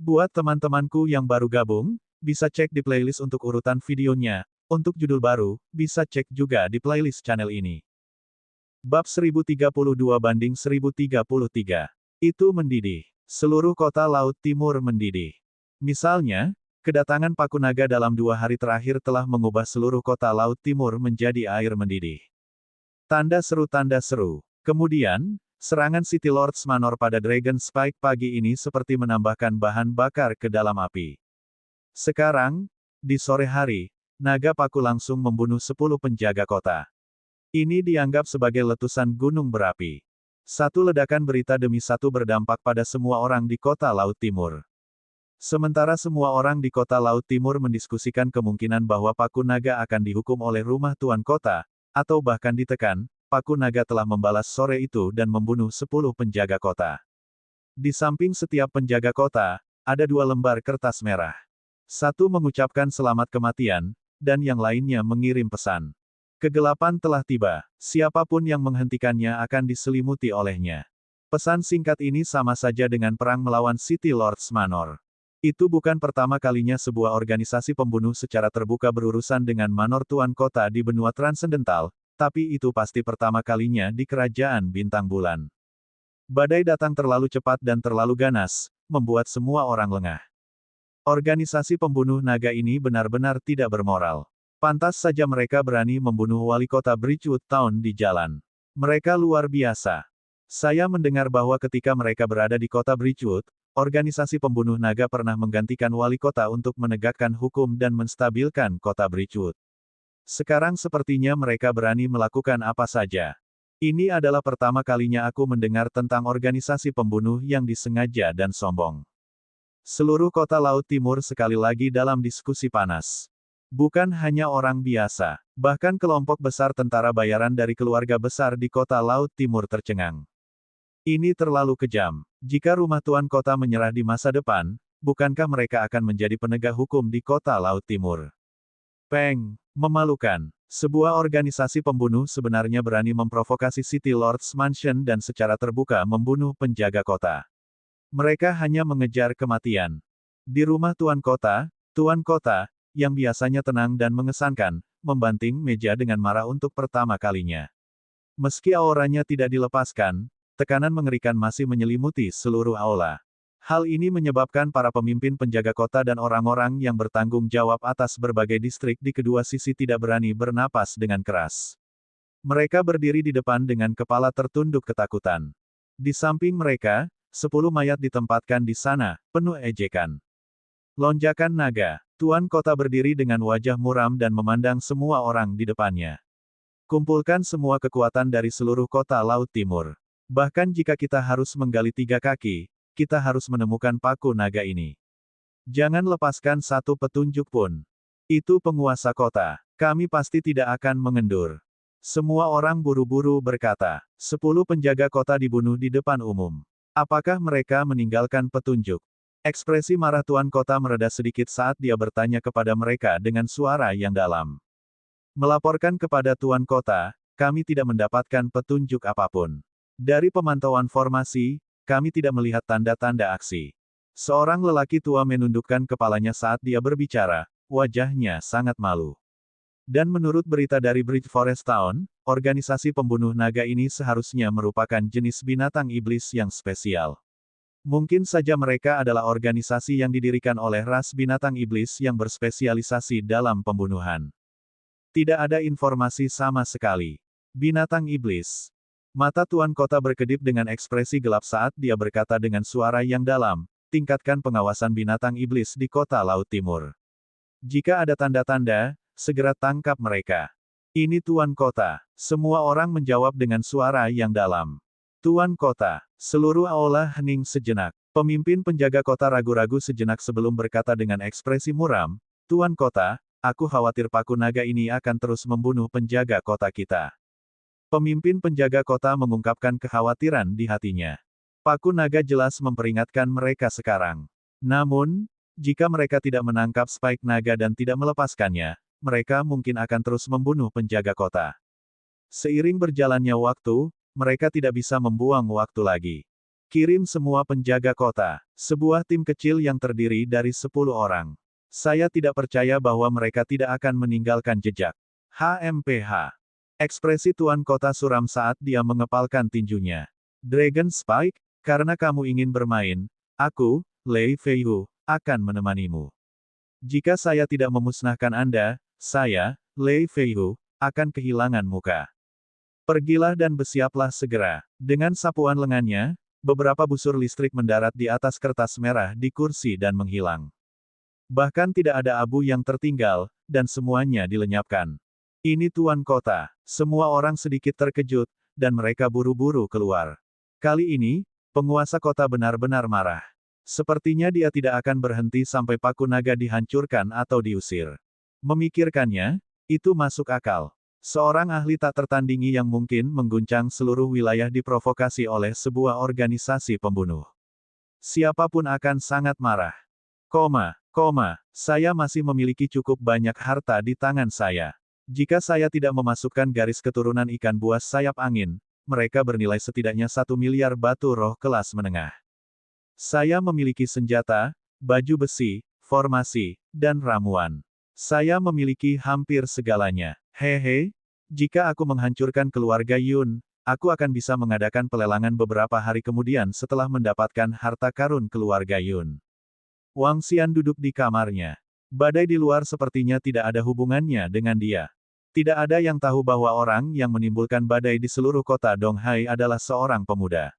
Buat teman-temanku yang baru gabung, bisa cek di playlist untuk urutan videonya. Untuk judul baru, bisa cek juga di playlist channel ini. Bab 1032 banding 1033. Itu mendidih. Seluruh kota Laut Timur mendidih. Misalnya, kedatangan Pakunaga dalam 2 hari terakhir telah mengubah seluruh kota Laut Timur menjadi air mendidih. Tanda seru tanda seru. Kemudian, serangan City Lords Manor pada Dragon Spike pagi ini seperti menambahkan bahan bakar ke dalam api. Sekarang, di sore hari, Naga Paku langsung membunuh 10 penjaga kota. Ini dianggap sebagai letusan gunung berapi. Satu ledakan berita demi satu berdampak pada semua orang di kota Laut Timur. Sementara semua orang di kota Laut Timur mendiskusikan kemungkinan bahwa Pakunaga akan dihukum oleh rumah tuan kota, atau bahkan ditekan, Pakunaga telah membalas sore itu dan membunuh 10 penjaga kota. Di samping setiap penjaga kota, ada 2 lembar kertas merah. Satu mengucapkan selamat kematian, dan yang lainnya mengirim pesan. Kegelapan telah tiba, siapapun yang menghentikannya akan diselimuti olehnya. Pesan singkat ini sama saja dengan perang melawan City Lords Manor. Itu bukan pertama kalinya sebuah organisasi pembunuh secara terbuka berurusan dengan Manor Tuan Kota di benua transendental, tapi itu pasti pertama kalinya di Kerajaan Bintang Bulan. Badai datang terlalu cepat dan terlalu ganas, membuat semua orang lengah. Organisasi pembunuh naga ini benar-benar tidak bermoral. Pantas saja mereka berani membunuh wali kota Bridgewood Town di jalan. Mereka luar biasa. Saya mendengar bahwa ketika mereka berada di kota Bridgewood, organisasi pembunuh naga pernah menggantikan wali kota untuk menegakkan hukum dan menstabilkan kota Bridgewood. Sekarang sepertinya mereka berani melakukan apa saja. Ini adalah pertama kalinya aku mendengar tentang organisasi pembunuh yang disengaja dan sombong. Seluruh kota Laut Timur sekali lagi dalam diskusi panas. Bukan hanya orang biasa, bahkan kelompok besar tentara bayaran dari keluarga besar di kota Laut Timur tercengang. Ini terlalu kejam. Jika rumah tuan kota menyerah di masa depan, bukankah mereka akan menjadi penegak hukum di kota Laut Timur? Peng, memalukan. Sebuah organisasi pembunuh sebenarnya berani memprovokasi City Lords Mansion dan secara terbuka membunuh penjaga kota. Mereka hanya mengejar kematian. Di rumah tuan kota, yang biasanya tenang dan mengesankan, membanting meja dengan marah untuk pertama kalinya. Meski auranya tidak dilepaskan, tekanan mengerikan masih menyelimuti seluruh aula. Hal ini menyebabkan para pemimpin penjaga kota dan orang-orang yang bertanggung jawab atas berbagai distrik di kedua sisi tidak berani bernapas dengan keras. Mereka berdiri di depan dengan kepala tertunduk ketakutan. Di samping mereka, 10 mayat ditempatkan di sana, penuh ejekan. Lonjakan naga. Tuan kota berdiri dengan wajah muram dan memandang semua orang di depannya. Kumpulkan semua kekuatan dari seluruh kota Laut Timur. Bahkan jika kita harus menggali 3 kaki, kita harus menemukan Paku Naga ini. Jangan lepaskan satu petunjuk pun. Itu penguasa kota. Kami pasti tidak akan mengendur. Semua orang buru-buru berkata. 10 penjaga kota dibunuh di depan umum. Apakah mereka meninggalkan petunjuk? Ekspresi marah tuan kota mereda sedikit saat dia bertanya kepada mereka dengan suara yang dalam. Melaporkan kepada tuan kota, kami tidak mendapatkan petunjuk apapun. Dari pemantauan formasi, kami tidak melihat tanda-tanda aksi. Seorang lelaki tua menundukkan kepalanya saat dia berbicara, wajahnya sangat malu. Dan menurut berita dari Bridge Forest Town, organisasi pembunuh naga ini seharusnya merupakan jenis binatang iblis yang spesial. Mungkin saja mereka adalah organisasi yang didirikan oleh ras binatang iblis yang berspesialisasi dalam pembunuhan. Tidak ada informasi sama sekali. Binatang iblis. Mata tuan kota berkedip dengan ekspresi gelap saat dia berkata dengan suara yang dalam, tingkatkan pengawasan binatang iblis di kota Laut Timur. Jika ada tanda-tanda, segera tangkap mereka. Ini tuan kota. Semua orang menjawab dengan suara yang dalam. Tuan kota. Seluruh aula hening sejenak. Pemimpin penjaga kota ragu-ragu sejenak sebelum berkata dengan ekspresi muram, Tuan kota, aku khawatir Paku Naga ini akan terus membunuh penjaga kota kita. Pemimpin penjaga kota mengungkapkan kekhawatiran di hatinya. Paku Naga jelas memperingatkan mereka sekarang. Namun, jika mereka tidak menangkap Spike Naga dan tidak melepaskannya, mereka mungkin akan terus membunuh penjaga kota. Seiring berjalannya waktu, mereka tidak bisa membuang waktu lagi. Kirim semua penjaga kota. Sebuah tim kecil yang terdiri dari 10 orang. Saya tidak percaya bahwa mereka tidak akan meninggalkan jejak. HMPH. Ekspresi Tuan Kota suram saat dia mengepalkan tinjunya. Dragon Spike, karena kamu ingin bermain, aku, Lei Feihu, akan menemanimu. Jika saya tidak memusnahkan Anda, saya, Lei Feihu, akan kehilangan muka. Pergilah dan bersiaplah segera. Dengan sapuan lengannya, beberapa busur listrik mendarat di atas kertas merah di kursi dan menghilang. Bahkan tidak ada abu yang tertinggal, dan semuanya dilenyapkan. Ini Tuan Kota. Semua orang sedikit terkejut, dan mereka buru-buru keluar. Kali ini, penguasa kota benar-benar marah. Sepertinya dia tidak akan berhenti sampai paku naga dihancurkan atau diusir. Memikirkannya, itu masuk akal. Seorang ahli tak tertandingi yang mungkin mengguncang seluruh wilayah diprovokasi oleh sebuah organisasi pembunuh. Siapapun akan sangat marah. Saya masih memiliki cukup banyak harta di tangan saya. Jika saya tidak memasukkan garis keturunan ikan buas sayap angin, mereka bernilai setidaknya 1 miliar batu roh kelas menengah. Saya memiliki senjata, baju besi, formasi, dan ramuan. Saya memiliki hampir segalanya. Hehe, jika aku menghancurkan keluarga Yun, aku akan bisa mengadakan pelelangan beberapa hari kemudian setelah mendapatkan harta karun keluarga Yun. Wang Xian duduk di kamarnya. Badai di luar sepertinya tidak ada hubungannya dengan dia. Tidak ada yang tahu bahwa orang yang menimbulkan badai di seluruh kota Donghai adalah seorang pemuda.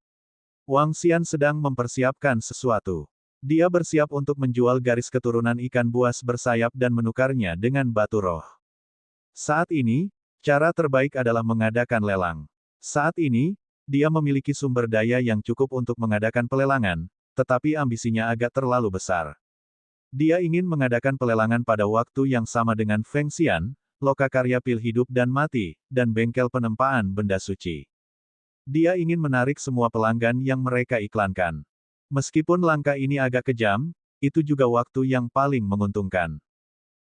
Wang Xian sedang mempersiapkan sesuatu. Dia bersiap untuk menjual garis keturunan ikan buas bersayap dan menukarnya dengan batu roh. Saat ini, cara terbaik adalah mengadakan lelang. Saat ini, dia memiliki sumber daya yang cukup untuk mengadakan pelelangan, tetapi ambisinya agak terlalu besar. Dia ingin mengadakan pelelangan pada waktu yang sama dengan Feng Xian, lokakarya pil hidup dan mati, dan bengkel penempaan benda suci. Dia ingin menarik semua pelanggan yang mereka iklankan. Meskipun langkah ini agak kejam, itu juga waktu yang paling menguntungkan.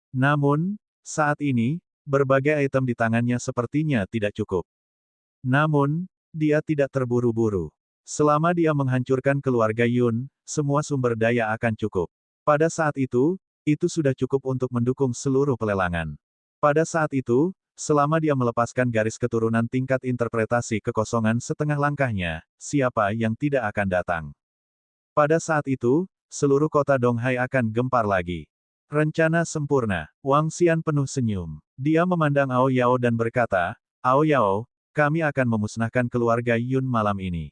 Namun, saat ini, berbagai item di tangannya sepertinya tidak cukup. Namun, dia tidak terburu-buru. Selama dia menghancurkan keluarga Yun, semua sumber daya akan cukup. Pada saat itu sudah cukup untuk mendukung seluruh pelelangan. Pada saat itu, selama dia melepaskan garis keturunan tingkat interpretasi kekosongan setengah langkahnya, siapa yang tidak akan datang? Pada saat itu, seluruh kota Donghai akan gempar lagi. Rencana sempurna. Wang Xian penuh senyum. Dia memandang Ao Yao dan berkata, Ao Yao, kami akan memusnahkan keluarga Yun malam ini.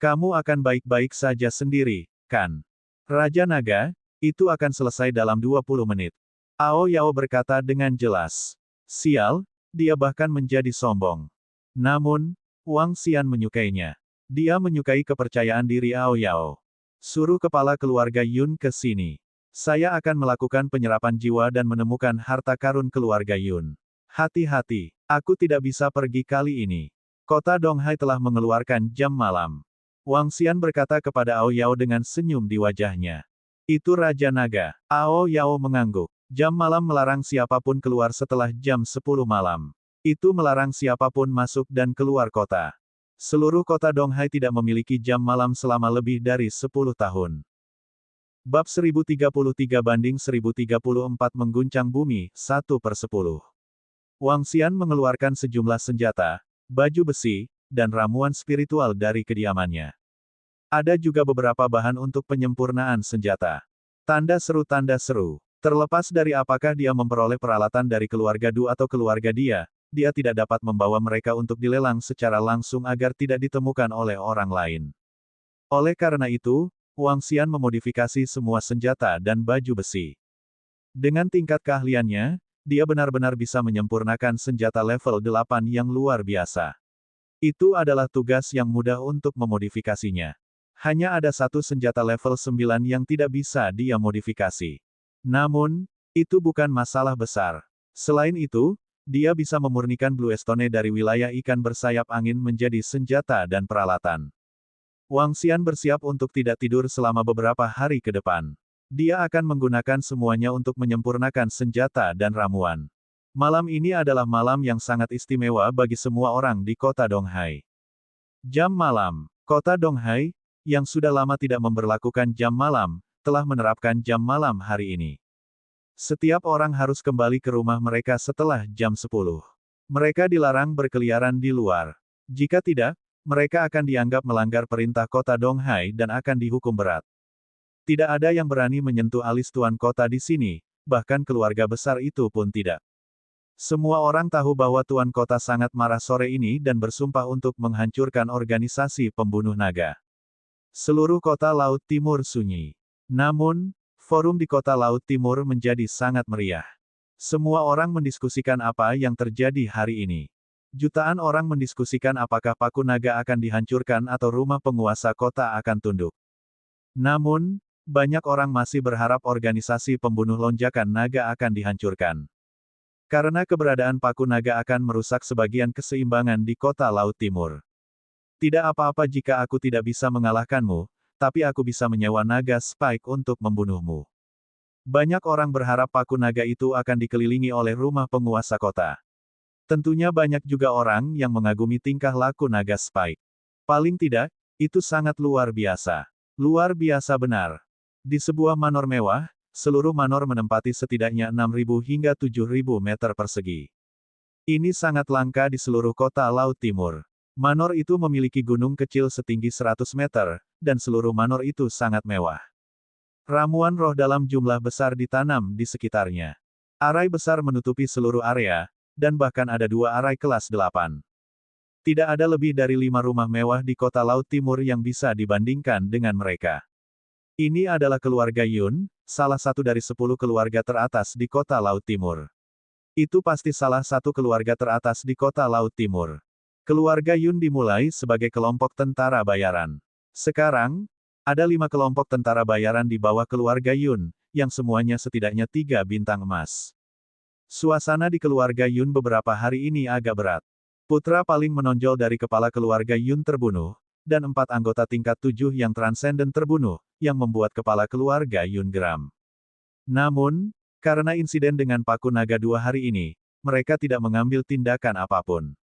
Kamu akan baik-baik saja sendiri, kan? Raja Naga, itu akan selesai dalam 20 menit. Ao Yao berkata dengan jelas. Sial, dia bahkan menjadi sombong. Namun, Wang Xian menyukainya. Dia menyukai kepercayaan diri Ao Yao. Suruh kepala keluarga Yun ke sini. Saya akan melakukan penyerapan jiwa dan menemukan harta karun keluarga Yun. Hati-hati, aku tidak bisa pergi kali ini. Kota Donghai telah mengeluarkan jam malam. Wang Xian berkata kepada Ao Yao dengan senyum di wajahnya. Itu Raja Naga. Ao Yao mengangguk. Jam malam melarang siapapun keluar setelah jam 10 malam. Itu melarang siapapun masuk dan keluar kota. Seluruh kota Donghai tidak memiliki jam malam selama lebih dari 10 tahun. Bab 1033-1034 mengguncang bumi, 1/10. Wang Xian mengeluarkan sejumlah senjata, baju besi, dan ramuan spiritual dari kediamannya. Ada juga beberapa bahan untuk penyempurnaan senjata. Tanda seru. Terlepas dari apakah dia memperoleh peralatan dari keluarga Du atau keluarga dia tidak dapat membawa mereka untuk dilelang secara langsung agar tidak ditemukan oleh orang lain. Oleh karena itu, Wang Xian memodifikasi semua senjata dan baju besi. Dengan tingkat keahliannya, dia benar-benar bisa menyempurnakan senjata level 8 yang luar biasa. Itu adalah tugas yang mudah untuk memodifikasinya. Hanya ada satu senjata level 9 yang tidak bisa dia modifikasi. Namun, itu bukan masalah besar. Selain itu, dia bisa memurnikan Blue Stone dari wilayah ikan bersayap angin menjadi senjata dan peralatan. Wang Xian bersiap untuk tidak tidur selama beberapa hari ke depan. Dia akan menggunakan semuanya untuk menyempurnakan senjata dan ramuan. Malam ini adalah malam yang sangat istimewa bagi semua orang di kota Donghai. Jam malam. Kota Donghai, yang sudah lama tidak memberlakukan jam malam, telah menerapkan jam malam hari ini. Setiap orang harus kembali ke rumah mereka setelah jam 10. Mereka dilarang berkeliaran di luar. Jika tidak, mereka akan dianggap melanggar perintah kota Donghai dan akan dihukum berat. Tidak ada yang berani menyentuh alis tuan kota di sini, bahkan keluarga besar itu pun tidak. Semua orang tahu bahwa tuan kota sangat marah sore ini dan bersumpah untuk menghancurkan organisasi pembunuh naga. Seluruh kota Laut Timur sunyi. Namun, forum di kota Laut Timur menjadi sangat meriah. Semua orang mendiskusikan apa yang terjadi hari ini. Jutaan orang mendiskusikan apakah Paku Naga akan dihancurkan atau rumah penguasa kota akan tunduk. Namun, banyak orang masih berharap organisasi pembunuh lonjakan naga akan dihancurkan. Karena keberadaan Paku Naga akan merusak sebagian keseimbangan di kota Laut Timur. Tidak apa-apa jika aku tidak bisa mengalahkanmu, tapi aku bisa menyewa naga Spike untuk membunuhmu. Banyak orang berharap Paku Naga itu akan dikelilingi oleh rumah penguasa kota. Tentunya banyak juga orang yang mengagumi tingkah laku naga Spike. Paling tidak, itu sangat luar biasa. Luar biasa benar. Di sebuah manor mewah, seluruh manor menempati setidaknya 6.000 hingga 7.000 meter persegi. Ini sangat langka di seluruh kota Laut Timur. Manor itu memiliki gunung kecil setinggi 100 meter, dan seluruh manor itu sangat mewah. Ramuan roh dalam jumlah besar ditanam di sekitarnya. Arai besar menutupi seluruh area, dan bahkan ada 2 arai kelas 8. Tidak ada lebih dari 5 rumah mewah di kota Laut Timur yang bisa dibandingkan dengan mereka. Ini adalah keluarga Yun, salah satu dari 10 keluarga teratas di kota Laut Timur. Itu pasti salah satu keluarga teratas di kota Laut Timur. Keluarga Yun dimulai sebagai kelompok tentara bayaran. Sekarang, ada 5 kelompok tentara bayaran di bawah keluarga Yun, yang semuanya setidaknya 3 bintang emas. Suasana di keluarga Yun beberapa hari ini agak berat. Putra paling menonjol dari kepala keluarga Yun terbunuh, dan 4 anggota tingkat 7 yang transenden terbunuh, yang membuat kepala keluarga Yun geram. Namun, karena insiden dengan Paku Naga 2 hari ini, mereka tidak mengambil tindakan apapun.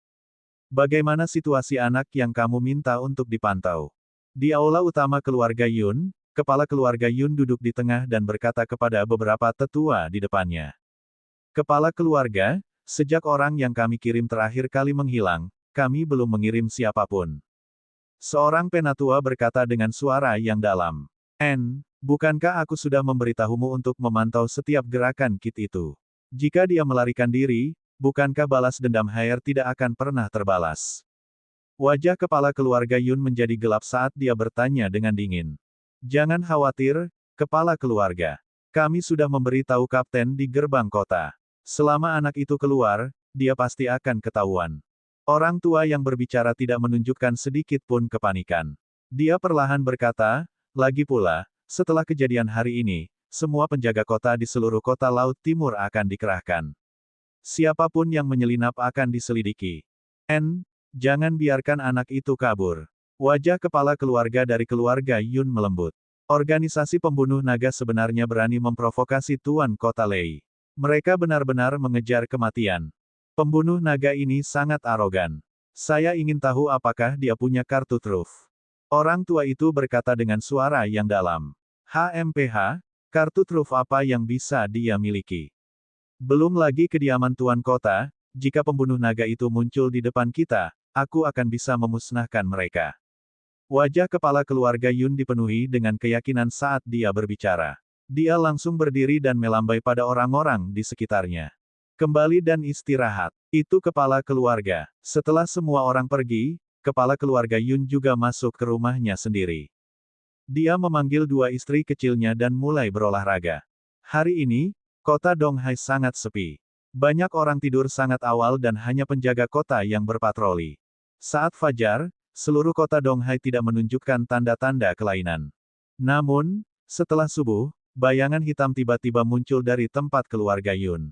Bagaimana situasi anak yang kamu minta untuk dipantau? Di aula utama keluarga Yun, kepala keluarga Yun duduk di tengah dan berkata kepada beberapa tetua di depannya. Kepala keluarga, sejak orang yang kami kirim terakhir kali menghilang, kami belum mengirim siapapun. Seorang penatua berkata dengan suara yang dalam. Bukankah aku sudah memberitahumu untuk memantau setiap gerakan Kit itu? Jika dia melarikan diri, bukankah balas dendam Haier tidak akan pernah terbalas? Wajah kepala keluarga Yun menjadi gelap saat dia bertanya dengan dingin. Jangan khawatir, kepala keluarga. Kami sudah memberitahu kapten di gerbang kota. Selama anak itu keluar, dia pasti akan ketahuan. Orang tua yang berbicara tidak menunjukkan sedikit pun kepanikan. Dia perlahan berkata, lagi pula, setelah kejadian hari ini, semua penjaga kota di seluruh kota Laut Timur akan dikerahkan. Siapapun yang menyelinap akan diselidiki. Jangan biarkan anak itu kabur. Wajah kepala keluarga dari keluarga Yun melembut. Organisasi pembunuh naga sebenarnya berani memprovokasi Tuan Kota Lei. Mereka benar-benar mengejar kematian. Pembunuh naga ini sangat arogan. Saya ingin tahu apakah dia punya kartu truf. Orang tua itu berkata dengan suara yang dalam. HMPH, kartu truf apa yang bisa dia miliki? Belum lagi kediaman Tuan Kota, jika pembunuh naga itu muncul di depan kita, aku akan bisa memusnahkan mereka. Wajah kepala keluarga Yun dipenuhi dengan keyakinan saat dia berbicara. Dia langsung berdiri dan melambai pada orang-orang di sekitarnya. Kembali dan istirahat. Itu kepala keluarga. Setelah semua orang pergi, kepala keluarga Yun juga masuk ke rumahnya sendiri. Dia memanggil 2 istri kecilnya dan mulai berolahraga. Hari ini, kota Donghai sangat sepi. Banyak orang tidur sangat awal dan hanya penjaga kota yang berpatroli. Saat fajar, seluruh kota Donghai tidak menunjukkan tanda-tanda kelainan. Namun, setelah subuh, bayangan hitam tiba-tiba muncul dari tempat keluarga Yun.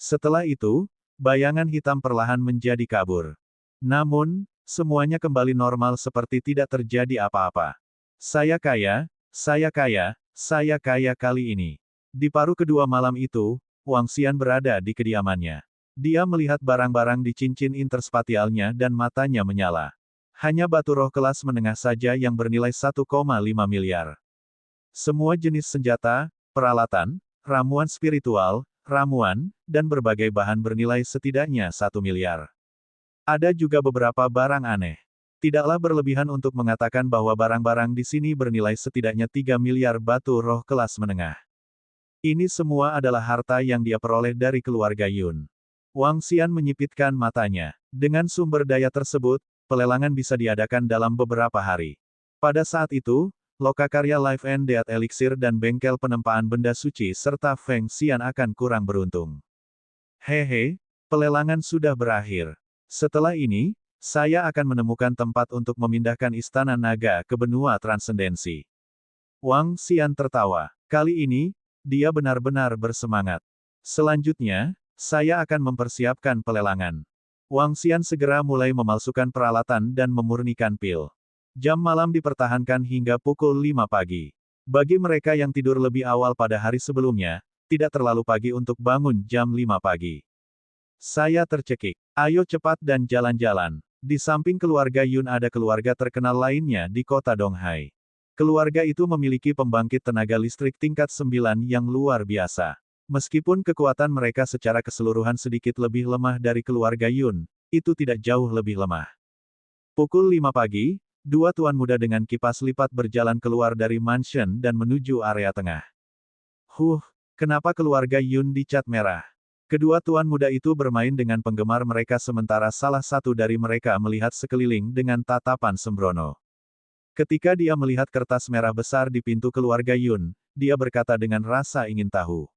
Setelah itu, bayangan hitam perlahan menjadi kabur. Namun, semuanya kembali normal seperti tidak terjadi apa-apa. Saya kaya, saya kaya, saya kaya kali ini. Di paruh kedua malam itu, Wang Xian berada di kediamannya. Dia melihat barang-barang di cincin interspatialnya dan matanya menyala. Hanya batu roh kelas menengah saja yang bernilai 1,5 miliar. Semua jenis senjata, peralatan, ramuan spiritual, ramuan, dan berbagai bahan bernilai setidaknya 1 miliar. Ada juga beberapa barang aneh. Tidaklah berlebihan untuk mengatakan bahwa barang-barang di sini bernilai setidaknya 3 miliar batu roh kelas menengah. Ini semua adalah harta yang dia peroleh dari keluarga Yun. Wang Xian menyipitkan matanya. Dengan sumber daya tersebut, pelelangan bisa diadakan dalam beberapa hari. Pada saat itu, lokakarya Life and Death Elixir dan bengkel penempaan benda suci serta Feng Xian akan kurang beruntung. Hehe, pelelangan sudah berakhir. Setelah ini, saya akan menemukan tempat untuk memindahkan Istana Naga ke benua transendensi. Wang Xian tertawa. Kali ini, dia benar-benar bersemangat. Selanjutnya, saya akan mempersiapkan pelelangan. Wang Xian segera mulai memalsukan peralatan dan memurnikan pil. Jam malam dipertahankan hingga pukul 5 pagi. Bagi mereka yang tidur lebih awal pada hari sebelumnya, tidak terlalu pagi untuk bangun jam 5 pagi. Saya tercekik. Ayo cepat dan jalan-jalan. Di samping keluarga Yun ada keluarga terkenal lainnya di kota Donghai. Keluarga itu memiliki pembangkit tenaga listrik tingkat 9 yang luar biasa. Meskipun kekuatan mereka secara keseluruhan sedikit lebih lemah dari keluarga Yun, itu tidak jauh lebih lemah. Pukul 5 pagi, dua tuan muda dengan kipas lipat berjalan keluar dari mansion dan menuju area tengah. Kenapa keluarga Yun dicat merah? Kedua tuan muda itu bermain dengan penggemar mereka sementara salah satu dari mereka melihat sekeliling dengan tatapan sembrono. Ketika dia melihat kertas merah besar di pintu keluarga Yun, dia berkata dengan rasa ingin tahu.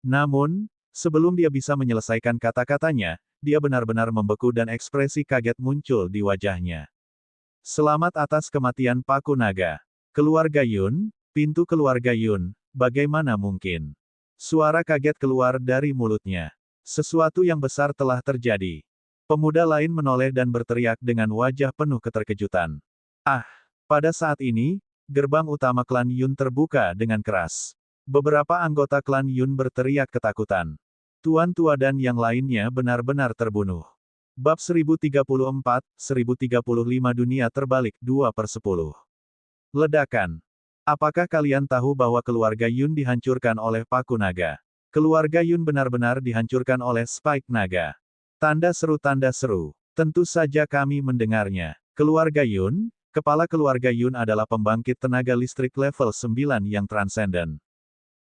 Namun, sebelum dia bisa menyelesaikan kata-katanya, dia benar-benar membeku dan ekspresi kaget muncul di wajahnya. Selamat atas kematian Paku Naga. Keluarga Yun, pintu keluarga Yun, bagaimana mungkin? Suara kaget keluar dari mulutnya. Sesuatu yang besar telah terjadi. Pemuda lain menoleh dan berteriak dengan wajah penuh keterkejutan. Pada saat ini, gerbang utama klan Yun terbuka dengan keras. Beberapa anggota klan Yun berteriak ketakutan. Tuan Tua dan yang lainnya benar-benar terbunuh. Bab 1034-1035 Dunia Terbalik 2/10. Ledakan. Apakah kalian tahu bahwa keluarga Yun dihancurkan oleh Paku Naga? Keluarga Yun benar-benar dihancurkan oleh Spike Naga. Tanda seru. Tentu saja kami mendengarnya. Keluarga Yun, kepala keluarga Yun adalah pembangkit tenaga listrik level 9 yang transenden.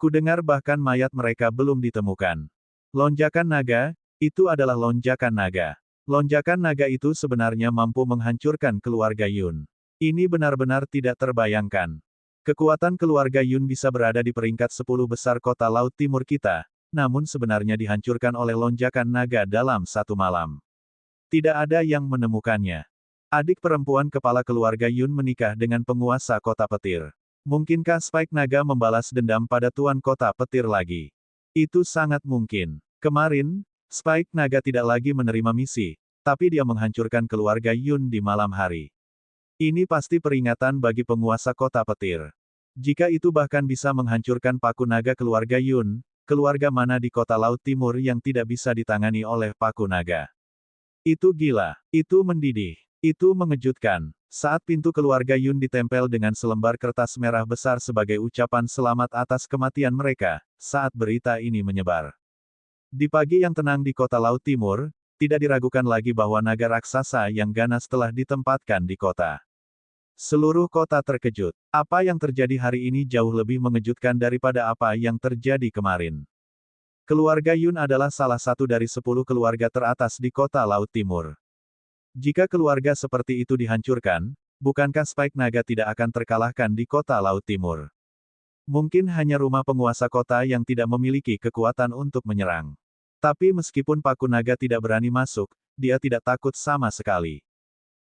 Kudengar bahkan mayat mereka belum ditemukan. Lonjakan naga, itu adalah lonjakan naga. Lonjakan naga itu sebenarnya mampu menghancurkan keluarga Yun. Ini benar-benar tidak terbayangkan. Kekuatan keluarga Yun bisa berada di peringkat 10 besar kota Laut Timur kita, namun sebenarnya dihancurkan oleh lonjakan naga dalam satu malam. Tidak ada yang menemukannya. Adik perempuan kepala keluarga Yun menikah dengan penguasa kota petir. Mungkinkah Spike Naga membalas dendam pada Tuan Kota Petir lagi? Itu sangat mungkin. Kemarin, Spike Naga tidak lagi menerima misi, tapi dia menghancurkan keluarga Yun di malam hari. Ini pasti peringatan bagi penguasa Kota Petir. Jika itu bahkan bisa menghancurkan Paku Naga keluarga Yun, keluarga mana di Kota Laut Timur yang tidak bisa ditangani oleh Paku Naga? Itu gila. Itu mendidih. Itu mengejutkan. Saat pintu keluarga Yun ditempel dengan selembar kertas merah besar sebagai ucapan selamat atas kematian mereka, saat berita ini menyebar. Di pagi yang tenang di kota Laut Timur, tidak diragukan lagi bahwa naga raksasa yang ganas telah ditempatkan di kota. Seluruh kota terkejut. Apa yang terjadi hari ini jauh lebih mengejutkan daripada apa yang terjadi kemarin. Keluarga Yun adalah salah satu dari 10 keluarga teratas di kota Laut Timur. Jika keluarga seperti itu dihancurkan, bukankah Spike Naga tidak akan terkalahkan di kota Laut Timur? Mungkin hanya rumah penguasa kota yang tidak memiliki kekuatan untuk menyerang. Tapi meskipun Paku Naga tidak berani masuk, dia tidak takut sama sekali.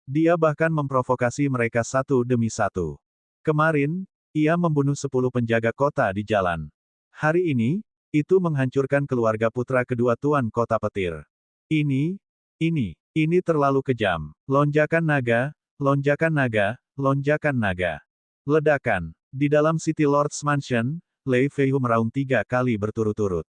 Dia bahkan memprovokasi mereka satu demi satu. Kemarin, ia membunuh 10 penjaga kota di jalan. Hari ini, itu menghancurkan keluarga putra kedua Tuan Kota Petir. Ini terlalu kejam. Lonjakan naga, lonjakan naga, lonjakan naga. Ledakan. Di dalam City Lord's Mansion, Lei Feihu meraung 3 kali berturut-turut.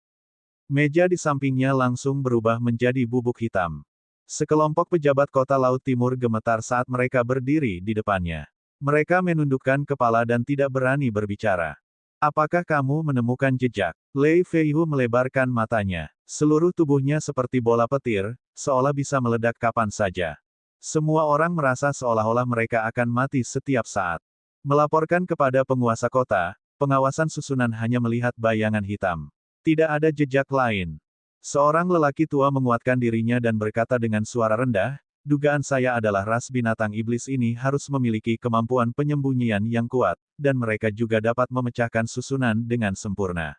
Meja di sampingnya langsung berubah menjadi bubuk hitam. Sekelompok pejabat kota Laut Timur gemetar saat mereka berdiri di depannya. Mereka menundukkan kepala dan tidak berani berbicara. Apakah kamu menemukan jejak? Lei Feihu melebarkan matanya. Seluruh tubuhnya seperti bola petir, seolah bisa meledak kapan saja. Semua orang merasa seolah-olah mereka akan mati setiap saat. Melaporkan kepada penguasa kota, pengawasan susunan hanya melihat bayangan hitam. Tidak ada jejak lain. Seorang lelaki tua menguatkan dirinya dan berkata dengan suara rendah, dugaan saya adalah ras binatang iblis ini harus memiliki kemampuan penyembunyian yang kuat, dan mereka juga dapat memecahkan susunan dengan sempurna.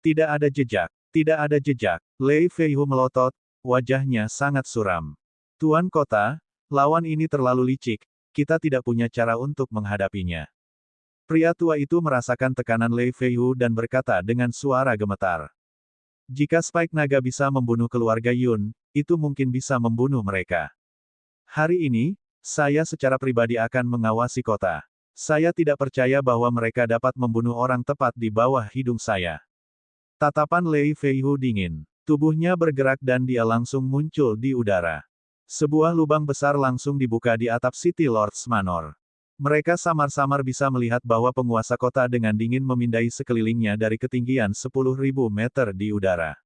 Tidak ada jejak. Tidak ada jejak. Lei Feihu melotot, wajahnya sangat suram. Tuan kota, lawan ini terlalu licik, kita tidak punya cara untuk menghadapinya. Pria tua itu merasakan tekanan Lei Feihu dan berkata dengan suara gemetar. Jika Spike Naga bisa membunuh keluarga Yun, itu mungkin bisa membunuh mereka. Hari ini, saya secara pribadi akan mengawasi kota. Saya tidak percaya bahwa mereka dapat membunuh orang tepat di bawah hidung saya. Tatapan Lei Feihu dingin. Tubuhnya bergerak dan dia langsung muncul di udara. Sebuah lubang besar langsung dibuka di atap City Lords Manor. Mereka samar-samar bisa melihat bahwa penguasa kota dengan dingin memindai sekelilingnya dari ketinggian 10.000 meter di udara.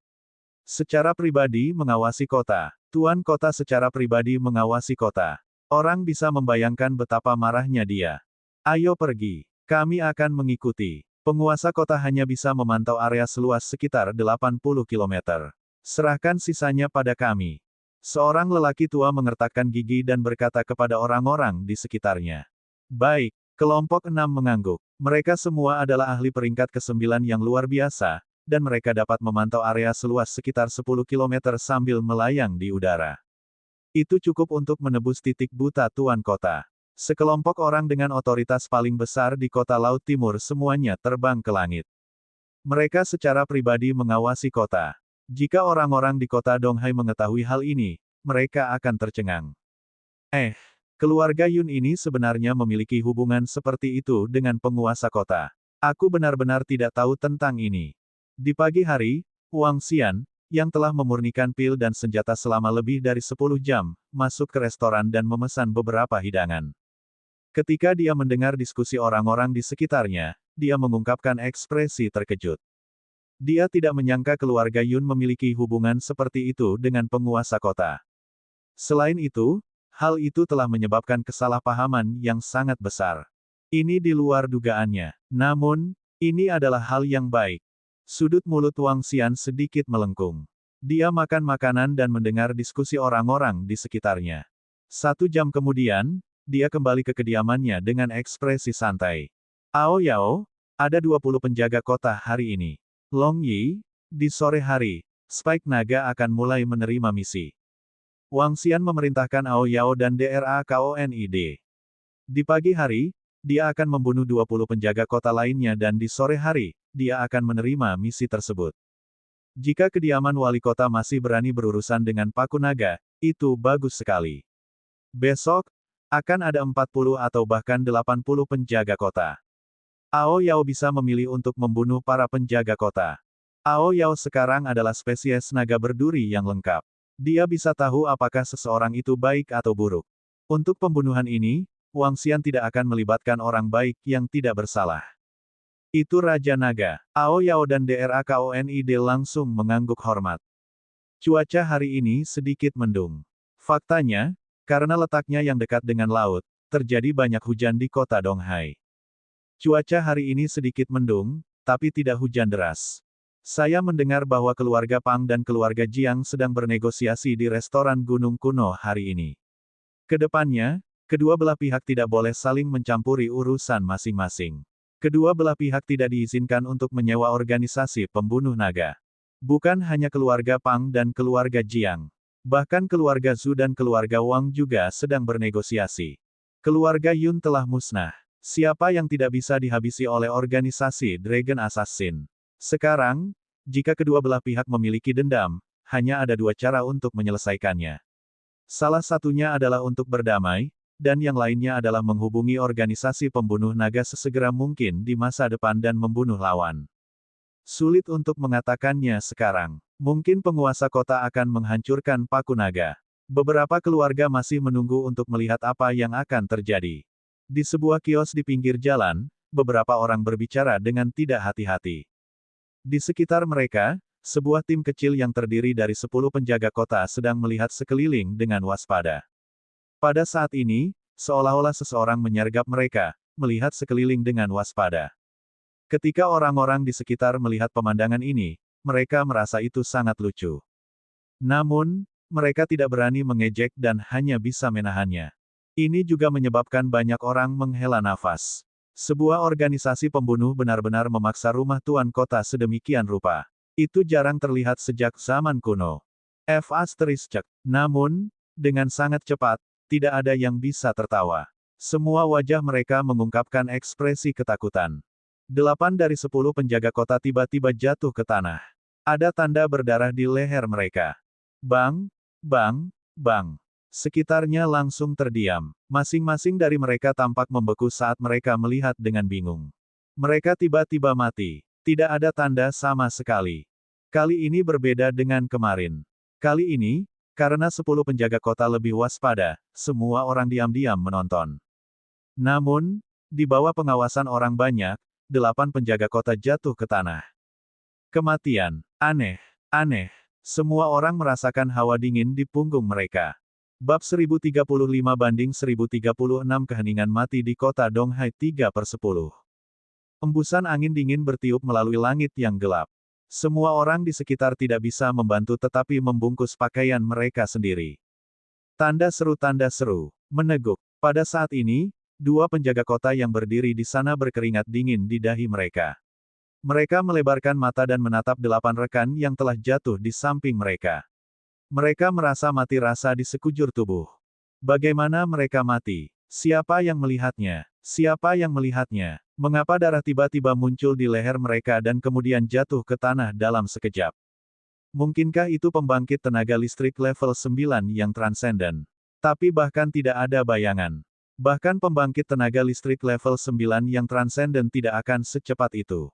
Secara pribadi mengawasi kota. Tuan kota secara pribadi mengawasi kota. Orang bisa membayangkan betapa marahnya dia. Ayo pergi. Kami akan mengikuti. Penguasa kota hanya bisa memantau area seluas sekitar 80 km. Serahkan sisanya pada kami. Seorang lelaki tua mengertakkan gigi dan berkata kepada orang-orang di sekitarnya. Baik, kelompok 6 mengangguk. Mereka semua adalah ahli peringkat ke-9 yang luar biasa, dan mereka dapat memantau area seluas sekitar 10 km sambil melayang di udara. Itu cukup untuk menebus titik buta Tuan Kota. Sekelompok orang dengan otoritas paling besar di kota Laut Timur semuanya terbang ke langit. Mereka secara pribadi mengawasi kota. Jika orang-orang di kota Donghai mengetahui hal ini, mereka akan tercengang. Keluarga Yun ini sebenarnya memiliki hubungan seperti itu dengan penguasa kota. Aku benar-benar tidak tahu tentang ini. Di pagi hari, Wang Xian, yang telah memurnikan pil dan senjata selama lebih dari 10 jam, masuk ke restoran dan memesan beberapa hidangan. Ketika dia mendengar diskusi orang-orang di sekitarnya, dia mengungkapkan ekspresi terkejut. Dia tidak menyangka keluarga Yun memiliki hubungan seperti itu dengan penguasa kota. Selain itu, hal itu telah menyebabkan kesalahpahaman yang sangat besar. Ini di luar dugaannya. Namun, ini adalah hal yang baik. Sudut mulut Wang Xian sedikit melengkung. Dia makan makanan dan mendengar diskusi orang-orang di sekitarnya. 1 jam kemudian, dia kembali ke kediamannya dengan ekspresi santai. Ao Yao, ada 20 penjaga kota hari ini. Long Yi, di sore hari, Spike Naga akan mulai menerima misi. Wang Xian memerintahkan Ao Yao dan DRAKONID. Di pagi hari, dia akan membunuh 20 penjaga kota lainnya dan di sore hari, dia akan menerima misi tersebut. Jika kediaman wali kota masih berani berurusan dengan Paku Naga, itu bagus sekali. Besok, akan ada 40 atau bahkan 80 penjaga kota. Ao Yao bisa memilih untuk membunuh para penjaga kota. Ao Yao sekarang adalah spesies naga berduri yang lengkap. Dia bisa tahu apakah seseorang itu baik atau buruk. Untuk pembunuhan ini, Wang Xian tidak akan melibatkan orang baik yang tidak bersalah. Itu Raja Naga. Ao Yao dan DRAKONID langsung mengangguk hormat. Cuaca hari ini sedikit mendung. Faktanya, karena letaknya yang dekat dengan laut, terjadi banyak hujan di kota Donghai. Cuaca hari ini sedikit mendung, tapi tidak hujan deras. Saya mendengar bahwa keluarga Pang dan keluarga Jiang sedang bernegosiasi di restoran Gunung Kuno hari ini. Kedepannya, kedua belah pihak tidak boleh saling mencampuri urusan masing-masing. Kedua belah pihak tidak diizinkan untuk menyewa organisasi pembunuh naga. Bukan hanya keluarga Pang dan keluarga Jiang. Bahkan keluarga Zhu dan keluarga Wang juga sedang bernegosiasi. Keluarga Yun telah musnah. Siapa yang tidak bisa dihabisi oleh organisasi Dragon Assassin? Sekarang, jika kedua belah pihak memiliki dendam, hanya ada 2 cara untuk menyelesaikannya. Salah satunya adalah untuk berdamai, dan yang lainnya adalah menghubungi organisasi pembunuh naga sesegera mungkin di masa depan dan membunuh lawan. Sulit untuk mengatakannya sekarang. Mungkin penguasa kota akan menghancurkan Paku Naga. Beberapa keluarga masih menunggu untuk melihat apa yang akan terjadi. Di sebuah kios di pinggir jalan, beberapa orang berbicara dengan tidak hati-hati. Di sekitar mereka, sebuah tim kecil yang terdiri dari 10 penjaga kota sedang melihat sekeliling dengan waspada. Pada saat ini, seolah-olah seseorang menyergap mereka, melihat sekeliling dengan waspada. Ketika orang-orang di sekitar melihat pemandangan ini, mereka merasa itu sangat lucu. Namun, mereka tidak berani mengejek dan hanya bisa menahannya. Ini juga menyebabkan banyak orang menghela nafas. Sebuah organisasi pembunuh benar-benar memaksa rumah tuan kota sedemikian rupa. Itu jarang terlihat sejak zaman kuno. Namun, dengan sangat cepat, tidak ada yang bisa tertawa. Semua wajah mereka mengungkapkan ekspresi ketakutan. 8 dari 10 penjaga kota tiba-tiba jatuh ke tanah. Ada tanda berdarah di leher mereka. Bang, bang, bang. Sekitarnya langsung terdiam. Masing-masing dari mereka tampak membeku saat mereka melihat dengan bingung. Mereka tiba-tiba mati. Tidak ada tanda sama sekali. Kali ini berbeda dengan kemarin. Kali ini, karena 10 penjaga kota lebih waspada, semua orang diam-diam menonton. Namun, di bawah pengawasan orang banyak, 8 penjaga kota jatuh ke tanah. Kematian. Aneh. Aneh. Semua orang merasakan hawa dingin di punggung mereka. Bab 1035-1036 Keheningan mati di kota Donghai 3/10. Embusan angin dingin bertiup melalui langit yang gelap. Semua orang di sekitar tidak bisa membantu tetapi membungkus pakaian mereka sendiri. Tanda seru, meneguk. Pada saat ini, 2 penjaga kota yang berdiri di sana berkeringat dingin di dahi mereka. Mereka melebarkan mata dan menatap 8 rekan yang telah jatuh di samping mereka. Mereka merasa mati rasa di sekujur tubuh. Bagaimana mereka mati? Siapa yang melihatnya? Siapa yang melihatnya? Mengapa darah tiba-tiba muncul di leher mereka dan kemudian jatuh ke tanah dalam sekejap? Mungkinkah itu pembangkit tenaga listrik level 9 yang transenden? Tapi bahkan tidak ada bayangan. Bahkan pembangkit tenaga listrik level 9 yang transenden tidak akan secepat itu.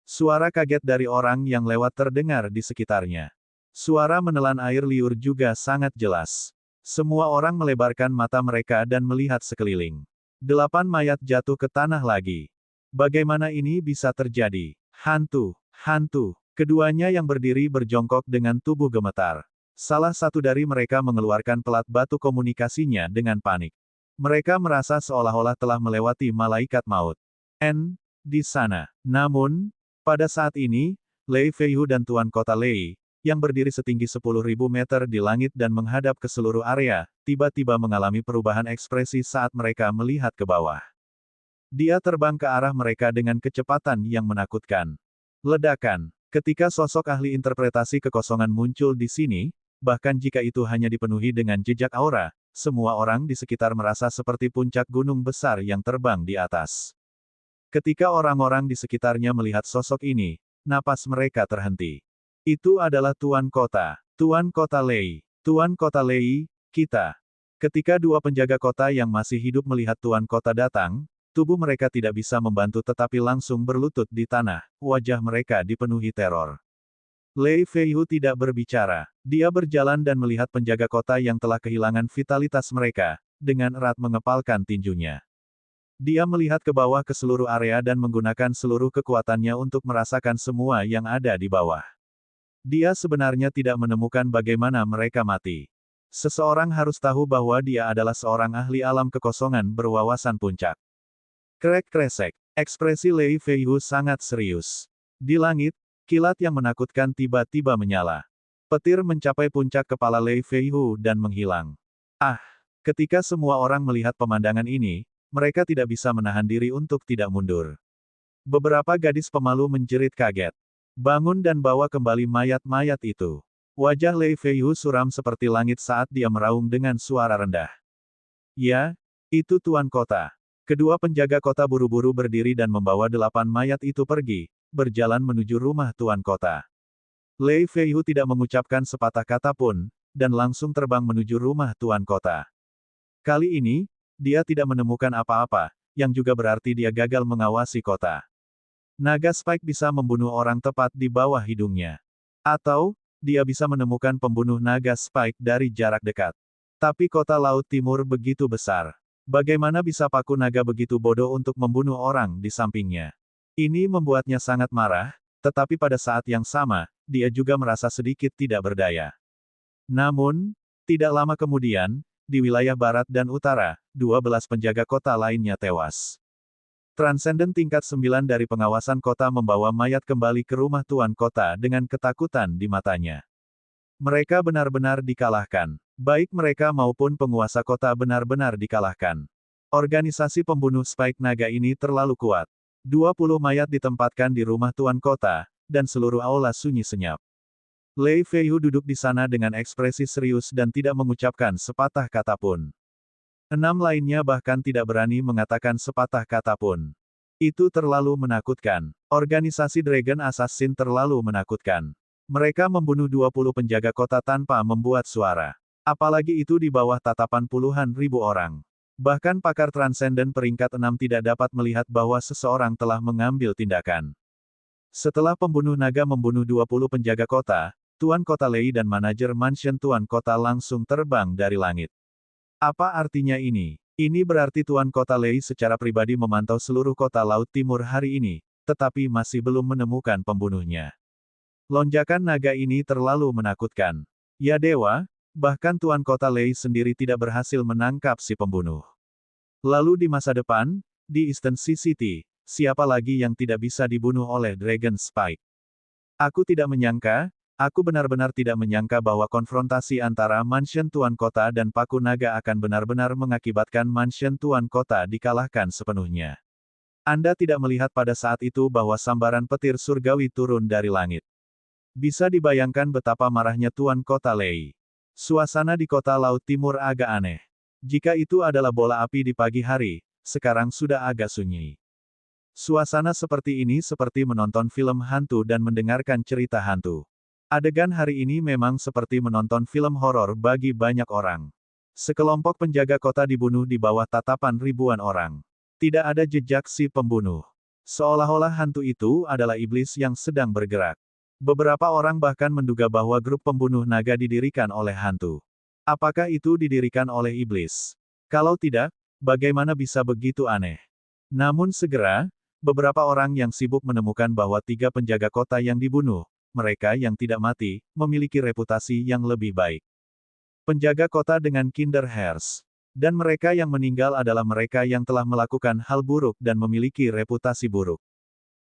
Suara kaget dari orang yang lewat terdengar di sekitarnya. Suara menelan air liur juga sangat jelas. Semua orang melebarkan mata mereka dan melihat sekeliling. 8 mayat jatuh ke tanah lagi. Bagaimana ini bisa terjadi? Hantu, hantu. Keduanya yang berdiri berjongkok dengan tubuh gemetar. Salah satu dari mereka mengeluarkan pelat batu komunikasinya dengan panik. Mereka merasa seolah-olah telah melewati malaikat maut. Di sana. Namun, pada saat ini, Lei Feihu dan Tuan Kota Lei, yang berdiri setinggi 10.000 meter di langit dan menghadap ke seluruh area, tiba-tiba mengalami perubahan ekspresi saat mereka melihat ke bawah. Dia terbang ke arah mereka dengan kecepatan yang menakutkan. Ledakan. Ketika sosok ahli interpretasi kekosongan muncul di sini, bahkan jika itu hanya dipenuhi dengan jejak aura, semua orang di sekitar merasa seperti puncak gunung besar yang terbang di atas. Ketika orang-orang di sekitarnya melihat sosok ini, napas mereka terhenti. Itu adalah Tuan Kota. Tuan Kota Lei. Tuan Kota Lei, kita. Ketika 2 penjaga kota yang masih hidup melihat Tuan Kota datang, tubuh mereka tidak bisa membantu tetapi langsung berlutut di tanah, wajah mereka dipenuhi teror. Lei Feihu tidak berbicara. Dia berjalan dan melihat penjaga kota yang telah kehilangan vitalitas mereka, dengan erat mengepalkan tinjunya. Dia melihat ke bawah ke seluruh area dan menggunakan seluruh kekuatannya untuk merasakan semua yang ada di bawah. Dia sebenarnya tidak menemukan bagaimana mereka mati. Seseorang harus tahu bahwa dia adalah seorang ahli alam kekosongan berwawasan puncak. Krek-kresek. Ekspresi Lei Feihu sangat serius. Di langit, kilat yang menakutkan tiba-tiba menyala. Petir mencapai puncak kepala Lei Feihu dan menghilang. Ketika semua orang melihat pemandangan ini, mereka tidak bisa menahan diri untuk tidak mundur. Beberapa gadis pemalu menjerit kaget. Bangun dan bawa kembali mayat-mayat itu. Wajah Lei Feihu suram seperti langit saat dia meraung dengan suara rendah. Ya, itu Tuan Kota. Kedua penjaga kota buru-buru berdiri dan membawa 8 mayat itu pergi, berjalan menuju rumah Tuan Kota. Lei Feihu tidak mengucapkan sepatah kata pun, dan langsung terbang menuju rumah Tuan Kota. Kali ini, dia tidak menemukan apa-apa, yang juga berarti dia gagal mengawasi kota. Naga Spike bisa membunuh orang tepat di bawah hidungnya. Atau, dia bisa menemukan pembunuh naga Spike dari jarak dekat. Tapi kota Laut Timur begitu besar. Bagaimana bisa paku naga begitu bodoh untuk membunuh orang di sampingnya? Ini membuatnya sangat marah, tetapi pada saat yang sama, dia juga merasa sedikit tidak berdaya. Namun, tidak lama kemudian, di wilayah barat dan utara, 12 penjaga kota lainnya tewas. Transenden tingkat 9 dari pengawasan kota membawa mayat kembali ke rumah tuan kota dengan ketakutan di matanya. Mereka benar-benar dikalahkan. Baik mereka maupun penguasa kota benar-benar dikalahkan. Organisasi pembunuh Spike Naga ini terlalu kuat. 20 mayat ditempatkan di rumah tuan kota, dan seluruh aula sunyi senyap. Lei Feiyu duduk di sana dengan ekspresi serius dan tidak mengucapkan sepatah kata pun. 6 lainnya bahkan tidak berani mengatakan sepatah kata pun. Itu terlalu menakutkan. Organisasi Dragon Assassin terlalu menakutkan. Mereka membunuh 20 penjaga kota tanpa membuat suara. Apalagi itu di bawah tatapan puluhan ribu orang. Bahkan pakar transenden peringkat 6 tidak dapat melihat bahwa seseorang telah mengambil tindakan. Setelah pembunuh naga membunuh 20 penjaga kota, Tuan Kota Lei dan manajer mansion Tuan Kota langsung terbang dari langit. Apa artinya ini? Ini berarti Tuan Kota Lei secara pribadi memantau seluruh kota Laut Timur hari ini, tetapi masih belum menemukan pembunuhnya. Lonjakan naga ini terlalu menakutkan. Ya dewa, bahkan Tuan Kota Lei sendiri tidak berhasil menangkap si pembunuh. Lalu di masa depan, di Eastern Sea City, siapa lagi yang tidak bisa dibunuh oleh Dragon Spike? Aku tidak menyangka, aku benar-benar tidak menyangka bahwa konfrontasi antara mansion Tuan Kota dan Paku Naga akan benar-benar mengakibatkan mansion Tuan Kota dikalahkan sepenuhnya. Anda tidak melihat pada saat itu bahwa sambaran petir surgawi turun dari langit. Bisa dibayangkan betapa marahnya Tuan Kota Lei. Suasana di kota Laut Timur agak aneh. Jika itu adalah bola api di pagi hari, sekarang sudah agak sunyi. Suasana seperti ini seperti menonton film hantu dan mendengarkan cerita hantu. Adegan hari ini memang seperti menonton film horor bagi banyak orang. Sekelompok penjaga kota dibunuh di bawah tatapan ribuan orang. Tidak ada jejak si pembunuh. Seolah-olah hantu itu adalah iblis yang sedang bergerak. Beberapa orang bahkan menduga bahwa grup pembunuh naga didirikan oleh hantu. Apakah itu didirikan oleh iblis? Kalau tidak, bagaimana bisa begitu aneh? Namun segera, beberapa orang yang sibuk menemukan bahwa 3 penjaga kota yang dibunuh, mereka yang tidak mati, memiliki reputasi yang lebih baik. Penjaga kota dengan Kinder Hearts. Dan mereka yang meninggal adalah mereka yang telah melakukan hal buruk dan memiliki reputasi buruk.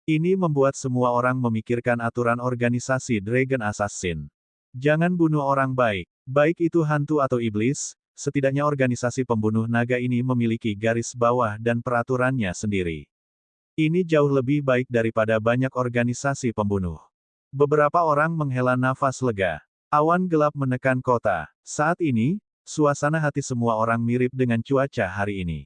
Ini membuat semua orang memikirkan aturan organisasi Dragon Assassin. Jangan bunuh orang baik. Baik itu hantu atau iblis, setidaknya organisasi pembunuh naga ini memiliki garis bawah dan peraturannya sendiri. Ini jauh lebih baik daripada banyak organisasi pembunuh. Beberapa orang menghela nafas lega. Awan gelap menekan kota. Saat ini, suasana hati semua orang mirip dengan cuaca hari ini.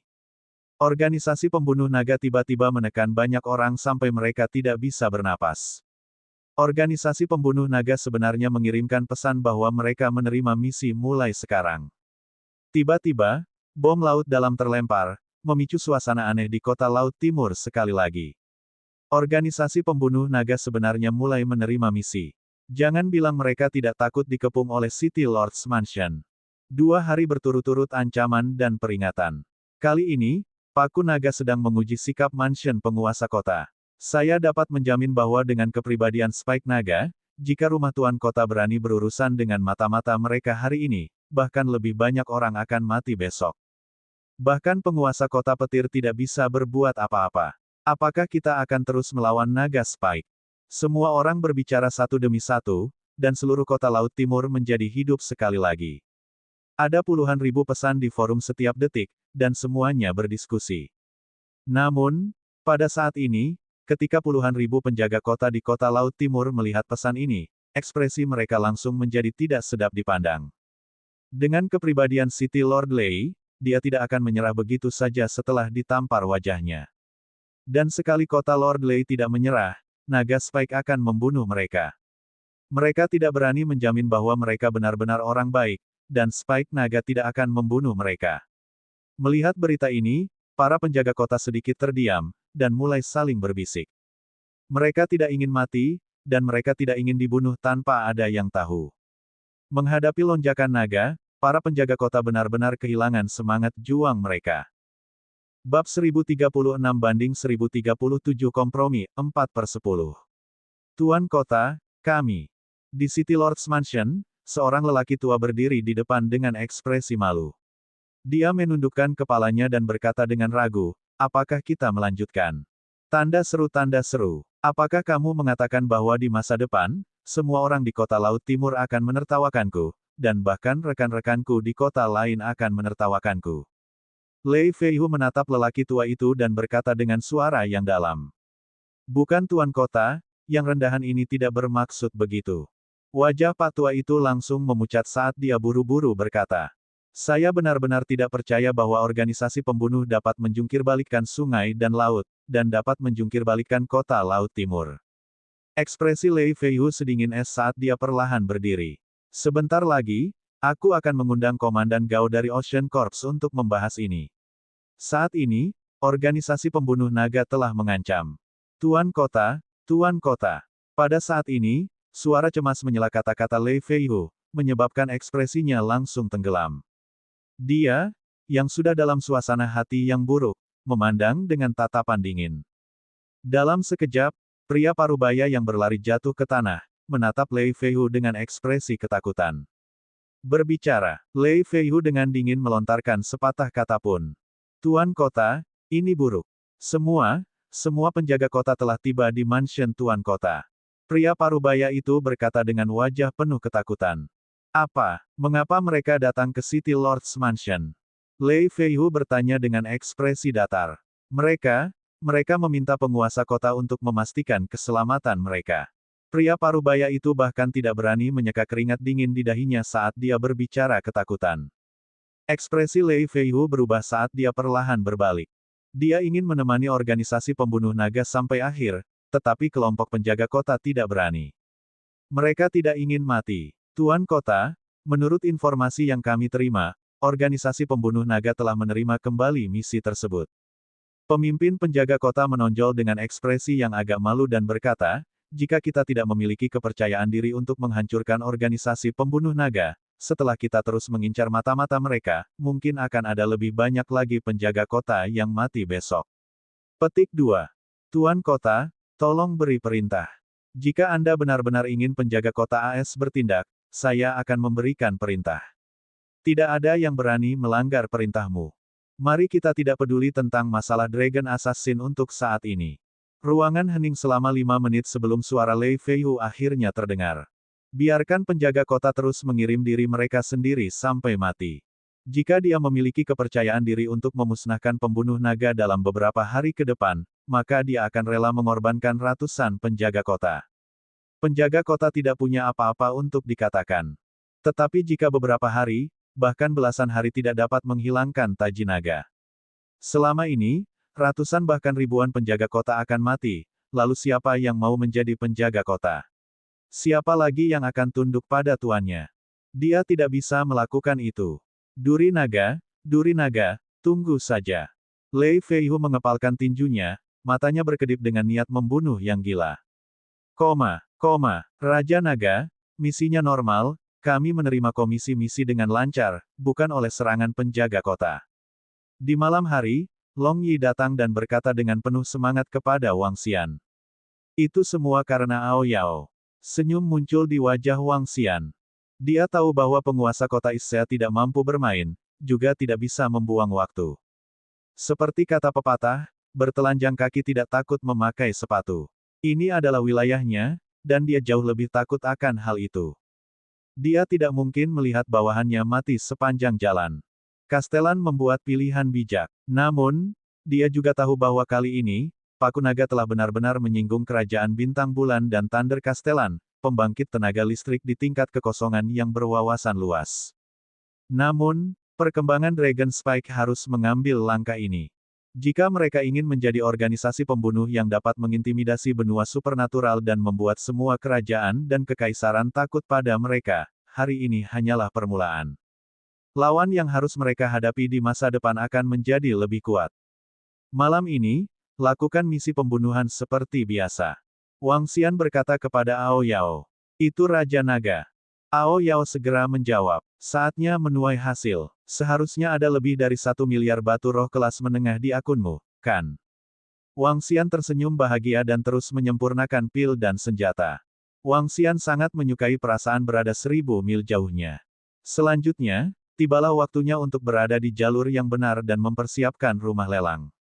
Organisasi pembunuh naga tiba-tiba menekan banyak orang sampai mereka tidak bisa bernapas. Organisasi pembunuh naga sebenarnya mengirimkan pesan bahwa mereka menerima misi mulai sekarang. Tiba-tiba, bom laut dalam terlempar, memicu suasana aneh di kota Laut Timur sekali lagi. Organisasi pembunuh naga sebenarnya mulai menerima misi. Jangan bilang mereka tidak takut dikepung oleh City Lord's Mansion. 2 hari berturut-turut ancaman dan peringatan. Kali ini, Paku Naga sedang menguji sikap mansion penguasa kota. Saya dapat menjamin bahwa dengan kepribadian Spike Naga, jika rumah tuan kota berani berurusan dengan mata-mata mereka hari ini, bahkan lebih banyak orang akan mati besok. Bahkan penguasa kota petir tidak bisa berbuat apa-apa. Apakah kita akan terus melawan naga Spike? Semua orang berbicara satu demi satu, dan seluruh kota Laut Timur menjadi hidup sekali lagi. Ada puluhan ribu pesan di forum setiap detik, dan semuanya berdiskusi. Namun, pada saat ini, ketika puluhan ribu penjaga kota di kota Laut Timur melihat pesan ini, ekspresi mereka langsung menjadi tidak sedap dipandang. Dengan kepribadian City Lord Lei, dia tidak akan menyerah begitu saja setelah ditampar wajahnya. Dan sekali kota Lord Lei tidak menyerah, naga Spike akan membunuh mereka. Mereka tidak berani menjamin bahwa mereka benar-benar orang baik, dan Spike Naga tidak akan membunuh mereka. Melihat berita ini, para penjaga kota sedikit terdiam, dan mulai saling berbisik. Mereka tidak ingin mati, dan mereka tidak ingin dibunuh tanpa ada yang tahu. Menghadapi lonjakan naga, para penjaga kota benar-benar kehilangan semangat juang mereka. Bab 1036-1037 kompromi, 4/10. Tuan kota, kami. Di City Lord's Mansion, seorang lelaki tua berdiri di depan dengan ekspresi malu. Dia menundukkan kepalanya dan berkata dengan ragu, apakah kita melanjutkan? Tanda seru. Apakah kamu mengatakan bahwa di masa depan, semua orang di kota Laut Timur akan menertawakanku, dan bahkan rekan-rekanku di kota lain akan menertawakanku? Lei Feihu menatap lelaki tua itu dan berkata dengan suara yang dalam. Bukan tuan kota, yang rendahan ini tidak bermaksud begitu. Wajah Pak Tua itu langsung memucat saat dia buru-buru berkata. Saya benar-benar tidak percaya bahwa organisasi pembunuh dapat menjungkirbalikkan sungai dan laut, dan dapat menjungkirbalikkan kota Laut Timur. Ekspresi Lei Feihu sedingin es saat dia perlahan berdiri. Sebentar lagi, aku akan mengundang Komandan Gao dari Ocean Corps untuk membahas ini. Saat ini, organisasi pembunuh naga telah mengancam. Tuan kota. Pada saat ini, suara cemas menyela kata-kata Lei Feihu, menyebabkan ekspresinya langsung tenggelam. Dia, yang sudah dalam suasana hati yang buruk, memandang dengan tatapan dingin. Dalam sekejap, pria parubaya yang berlari jatuh ke tanah, menatap Lei Feihu dengan ekspresi ketakutan. Berbicara, Lei Feihu dengan dingin melontarkan sepatah kata pun. Tuan kota, ini buruk. Semua penjaga kota telah tiba di mansion Tuan kota. Pria parubaya itu berkata dengan wajah penuh ketakutan. Mengapa mereka datang ke City Lord's Mansion? Lei Feihu bertanya dengan ekspresi datar. Mereka meminta penguasa kota untuk memastikan keselamatan mereka. Pria parubaya itu bahkan tidak berani menyeka keringat dingin di dahinya saat dia berbicara ketakutan. Ekspresi Lei Feihu berubah saat dia perlahan berbalik. Dia ingin menemani organisasi pembunuh naga sampai akhir, tetapi kelompok penjaga kota tidak berani. Mereka tidak ingin mati. Tuan kota, menurut informasi yang kami terima, organisasi pembunuh naga telah menerima kembali misi tersebut. Pemimpin penjaga kota menonjol dengan ekspresi yang agak malu dan berkata, jika kita tidak memiliki kepercayaan diri untuk menghancurkan organisasi pembunuh naga, setelah kita terus mengincar mata-mata mereka, mungkin akan ada lebih banyak lagi penjaga kota yang mati besok. Petik 2. Tuan kota, tolong beri perintah. Jika Anda benar-benar ingin penjaga kota AS bertindak, saya akan memberikan perintah. Tidak ada yang berani melanggar perintahmu. Mari kita tidak peduli tentang masalah Dragon Assassin untuk saat ini. Ruangan hening selama 5 menit sebelum suara Lei Feihu akhirnya terdengar. Biarkan penjaga kota terus mengirim diri mereka sendiri sampai mati. Jika dia memiliki kepercayaan diri untuk memusnahkan pembunuh naga dalam beberapa hari ke depan, maka dia akan rela mengorbankan ratusan penjaga kota. Penjaga kota tidak punya apa-apa untuk dikatakan. Tetapi jika beberapa hari, bahkan belasan hari tidak dapat menghilangkan taji naga. Selama ini, ratusan bahkan ribuan penjaga kota akan mati, lalu siapa yang mau menjadi penjaga kota? Siapa lagi yang akan tunduk pada tuannya? Dia tidak bisa melakukan itu. Duri naga, tunggu saja. Lei Feihu mengepalkan tinjunya, matanya berkedip dengan niat membunuh yang gila. Raja Naga, misinya normal, kami menerima komisi misi dengan lancar, bukan oleh serangan penjaga kota. Di malam hari, Long Yi datang dan berkata dengan penuh semangat kepada Wang Xian. Itu semua karena Ao Yao. Senyum muncul di wajah Wang Xian. Dia tahu bahwa penguasa kota Issea tidak mampu bermain, juga tidak bisa membuang waktu. Seperti kata pepatah, bertelanjang kaki tidak takut memakai sepatu. Ini adalah wilayahnya, dan dia jauh lebih takut akan hal itu. Dia tidak mungkin melihat bawahannya mati sepanjang jalan. Castellan membuat pilihan bijak. Namun, dia juga tahu bahwa kali ini, Paku Naga telah benar-benar menyinggung kerajaan Bintang Bulan dan Thunder Castellan, pembangkit tenaga listrik di tingkat kekosongan yang berwawasan luas. Namun, perkembangan Dragon Spike harus mengambil langkah ini. Jika mereka ingin menjadi organisasi pembunuh yang dapat mengintimidasi benua supernatural dan membuat semua kerajaan dan kekaisaran takut pada mereka, hari ini hanyalah permulaan. Lawan yang harus mereka hadapi di masa depan akan menjadi lebih kuat. Malam ini, lakukan misi pembunuhan seperti biasa. Wang Xian berkata kepada Ao Yao. Itu Raja Naga. Ao Yao segera menjawab. Saatnya menuai hasil. Seharusnya ada lebih dari 1 miliar batu roh kelas menengah di akunmu, kan? Wang Xian tersenyum bahagia dan terus menyempurnakan pil dan senjata. Wang Xian sangat menyukai perasaan berada 1.000 mil jauhnya. Selanjutnya, tibalah waktunya untuk berada di jalur yang benar dan mempersiapkan rumah lelang.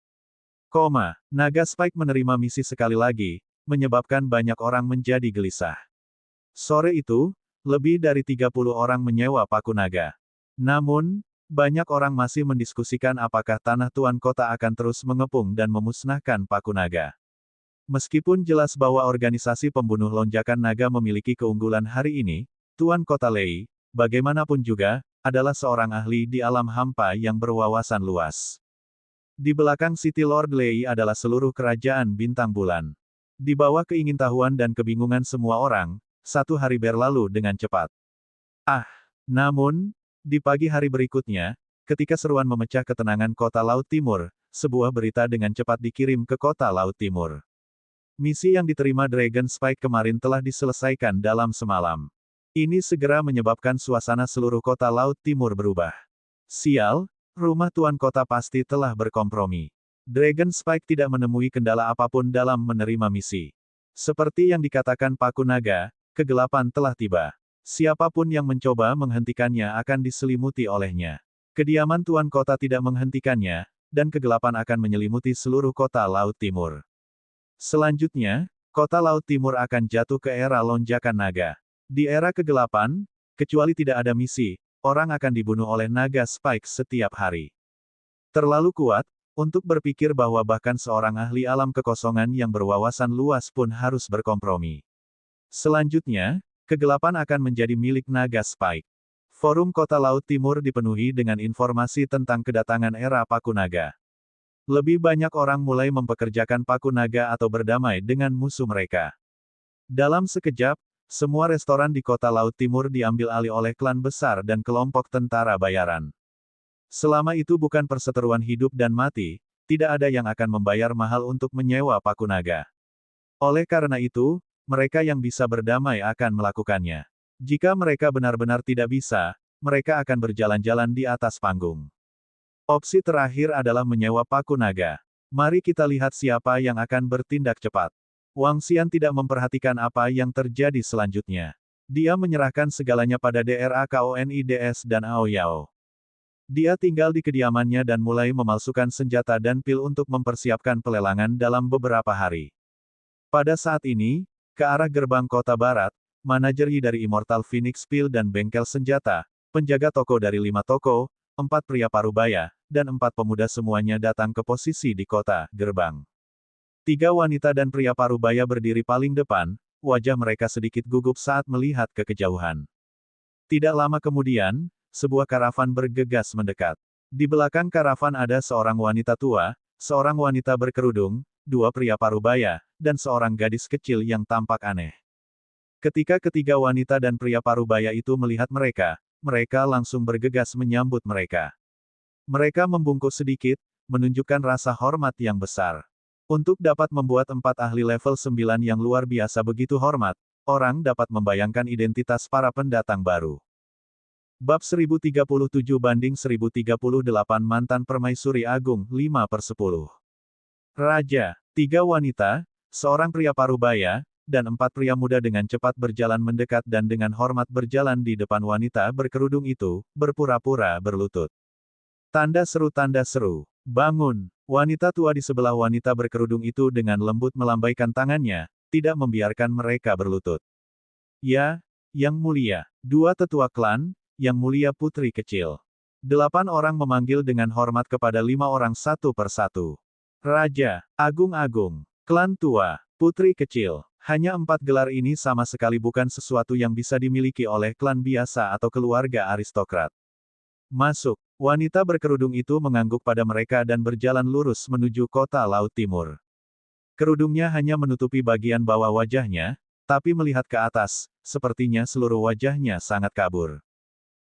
Naga Spike menerima misi sekali lagi, menyebabkan banyak orang menjadi gelisah. Sore itu, lebih dari 30 orang menyewa paku naga. Namun, banyak orang masih mendiskusikan apakah tanah tuan kota akan terus mengepung dan memusnahkan paku naga. Meskipun jelas bahwa organisasi pembunuh lonjakan naga memiliki keunggulan hari ini, Tuan Kota Lei, bagaimanapun juga, adalah seorang ahli di alam hampa yang berwawasan luas. Di belakang City Lord Lei adalah seluruh kerajaan bintang bulan. Di bawah keingintahuan dan kebingungan semua orang, 1 hari berlalu dengan cepat. Namun, di pagi hari berikutnya, ketika seruan memecah ketenangan kota Laut Timur, sebuah berita dengan cepat dikirim ke kota Laut Timur. Misi yang diterima Dragon Spike kemarin telah diselesaikan dalam semalam. Ini segera menyebabkan suasana seluruh kota Laut Timur berubah. Sial, rumah tuan kota pasti telah berkompromi. Dragon Spike tidak menemui kendala apapun dalam menerima misi. Seperti yang dikatakan Paku Naga, kegelapan telah tiba. Siapapun yang mencoba menghentikannya akan diselimuti olehnya. Kediaman tuan kota tidak menghentikannya, dan kegelapan akan menyelimuti seluruh kota Laut Timur. Selanjutnya, kota Laut Timur akan jatuh ke era lonjakan naga. Di era kegelapan, kecuali tidak ada misi, orang akan dibunuh oleh naga Spike setiap hari. Terlalu kuat, untuk berpikir bahwa bahkan seorang ahli alam kekosongan yang berwawasan luas pun harus berkompromi. Selanjutnya, kegelapan akan menjadi milik naga Spike. Forum Kota Laut Timur dipenuhi dengan informasi tentang kedatangan era Paku Naga. Lebih banyak orang mulai mempekerjakan Paku Naga atau berdamai dengan musuh mereka. Dalam sekejap, semua restoran di Kota Laut Timur diambil alih oleh klan besar dan kelompok tentara bayaran. Selama itu bukan perseteruan hidup dan mati, tidak ada yang akan membayar mahal untuk menyewa Paku Naga. Oleh karena itu, mereka yang bisa berdamai akan melakukannya. Jika mereka benar-benar tidak bisa, mereka akan berjalan-jalan di atas panggung. Opsi terakhir adalah menyewa Paku Naga. Mari kita lihat siapa yang akan bertindak cepat. Wang Xian tidak memperhatikan apa yang terjadi selanjutnya. Dia menyerahkan segalanya pada DRAKONIDS dan Ao Yao. Dia tinggal di kediamannya dan mulai memalsukan senjata dan pil untuk mempersiapkan pelelangan dalam beberapa hari. Pada saat ini, ke arah gerbang kota barat, manajer Yi dari Immortal Phoenix Pil dan bengkel senjata, penjaga toko dari 5 toko, 4 pria parubaya, dan 4 pemuda semuanya datang ke posisi di kota gerbang. 3 wanita dan pria parubaya berdiri paling depan, wajah mereka sedikit gugup saat melihat ke kejauhan. Tidak lama kemudian, sebuah karavan bergegas mendekat. Di belakang karavan ada seorang wanita tua, seorang wanita berkerudung, 2 pria parubaya, dan seorang gadis kecil yang tampak aneh. Ketika ketiga wanita dan pria parubaya itu melihat mereka, mereka langsung bergegas menyambut mereka. Mereka membungkuk sedikit, menunjukkan rasa hormat yang besar. Untuk dapat membuat 4 ahli level 9 yang luar biasa begitu hormat, orang dapat membayangkan identitas para pendatang baru. Bab 1037-1038 Mantan Permaisuri Agung 5/10. Raja, 3 wanita, seorang pria parubaya, dan 4 pria muda dengan cepat berjalan mendekat dan dengan hormat berjalan di depan wanita berkerudung itu, berpura-pura berlutut. Tanda seru, bangun. Wanita tua di sebelah wanita berkerudung itu dengan lembut melambaikan tangannya, tidak membiarkan mereka berlutut. Ya, Yang Mulia, 2 tetua klan, Yang Mulia Putri Kecil. 8 orang memanggil dengan hormat kepada 5 orang satu persatu. Raja, Agung-Agung, Klan Tua, Putri Kecil. Hanya 4 gelar ini sama sekali bukan sesuatu yang bisa dimiliki oleh klan biasa atau keluarga aristokrat. Masuk. Wanita berkerudung itu mengangguk pada mereka dan berjalan lurus menuju kota Laut Timur. Kerudungnya hanya menutupi bagian bawah wajahnya, tapi melihat ke atas, sepertinya seluruh wajahnya sangat kabur.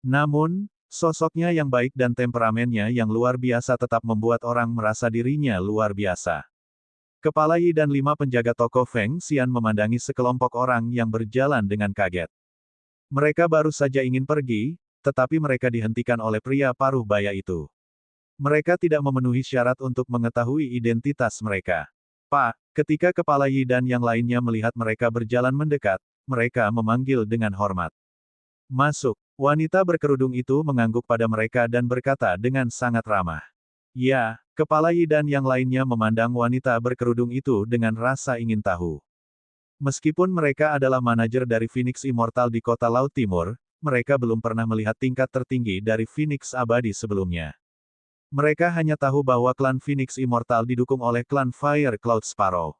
Namun, sosoknya yang baik dan temperamennya yang luar biasa tetap membuat orang merasa dirinya luar biasa. Kepala Yi dan 5 penjaga toko Feng Xian memandangi sekelompok orang yang berjalan dengan kaget. Mereka baru saja ingin pergi, tetapi mereka dihentikan oleh pria paruh baya itu. Mereka tidak memenuhi syarat untuk mengetahui identitas mereka. Pak, ketika Kepala Yi dan yang lainnya melihat mereka berjalan mendekat, mereka memanggil dengan hormat. Masuk. Wanita berkerudung itu mengangguk pada mereka dan berkata dengan sangat ramah. Ya, Kepala Yi dan yang lainnya memandang wanita berkerudung itu dengan rasa ingin tahu. Meskipun mereka adalah manajer dari Phoenix Immortal di kota Laut Timur, mereka belum pernah melihat tingkat tertinggi dari Phoenix Abadi sebelumnya. Mereka hanya tahu bahwa klan Phoenix Immortal didukung oleh klan Fire Cloud Sparrow.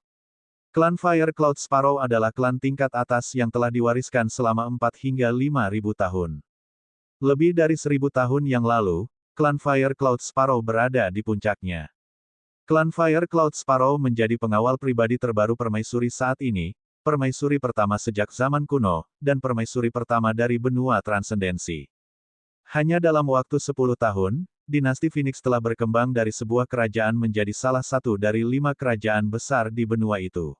Klan Fire Cloud Sparrow adalah klan tingkat atas yang telah diwariskan selama 4 hingga 5.000 tahun. Lebih dari 1.000 tahun yang lalu, klan Fire Cloud Sparrow berada di puncaknya. Klan Fire Cloud Sparrow menjadi pengawal pribadi terbaru permaisuri saat ini, permaisuri pertama sejak zaman kuno, dan permaisuri pertama dari benua transendensi. Hanya dalam waktu 10 tahun, dinasti Phoenix telah berkembang dari sebuah kerajaan menjadi salah satu dari 5 kerajaan besar di benua itu.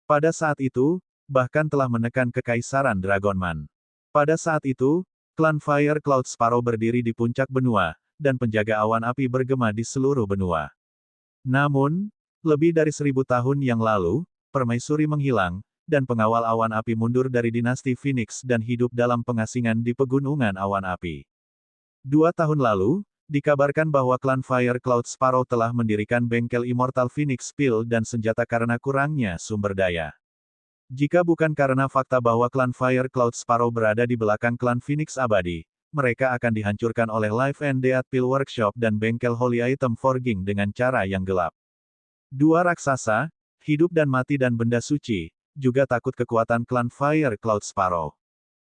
Pada saat itu, bahkan telah menekan kekaisaran Dragonman. Pada saat itu, klan Fire Cloud Sparrow berdiri di puncak benua, dan penjaga awan api bergema di seluruh benua. Namun, lebih dari 1.000 tahun yang lalu, permaisuri menghilang, dan pengawal awan api mundur dari dinasti Phoenix dan hidup dalam pengasingan di pegunungan awan api. 2 tahun lalu, dikabarkan bahwa klan Fire Cloud Sparrow telah mendirikan bengkel Immortal Phoenix Pil dan senjata karena kurangnya sumber daya. Jika bukan karena fakta bahwa klan Fire Cloud Sparrow berada di belakang klan Phoenix Abadi, mereka akan dihancurkan oleh Life and Death Pil Workshop dan bengkel Holy Item Forging dengan cara yang gelap. 2 raksasa, hidup dan mati dan benda suci, juga takut kekuatan klan Fire Cloud Sparrow.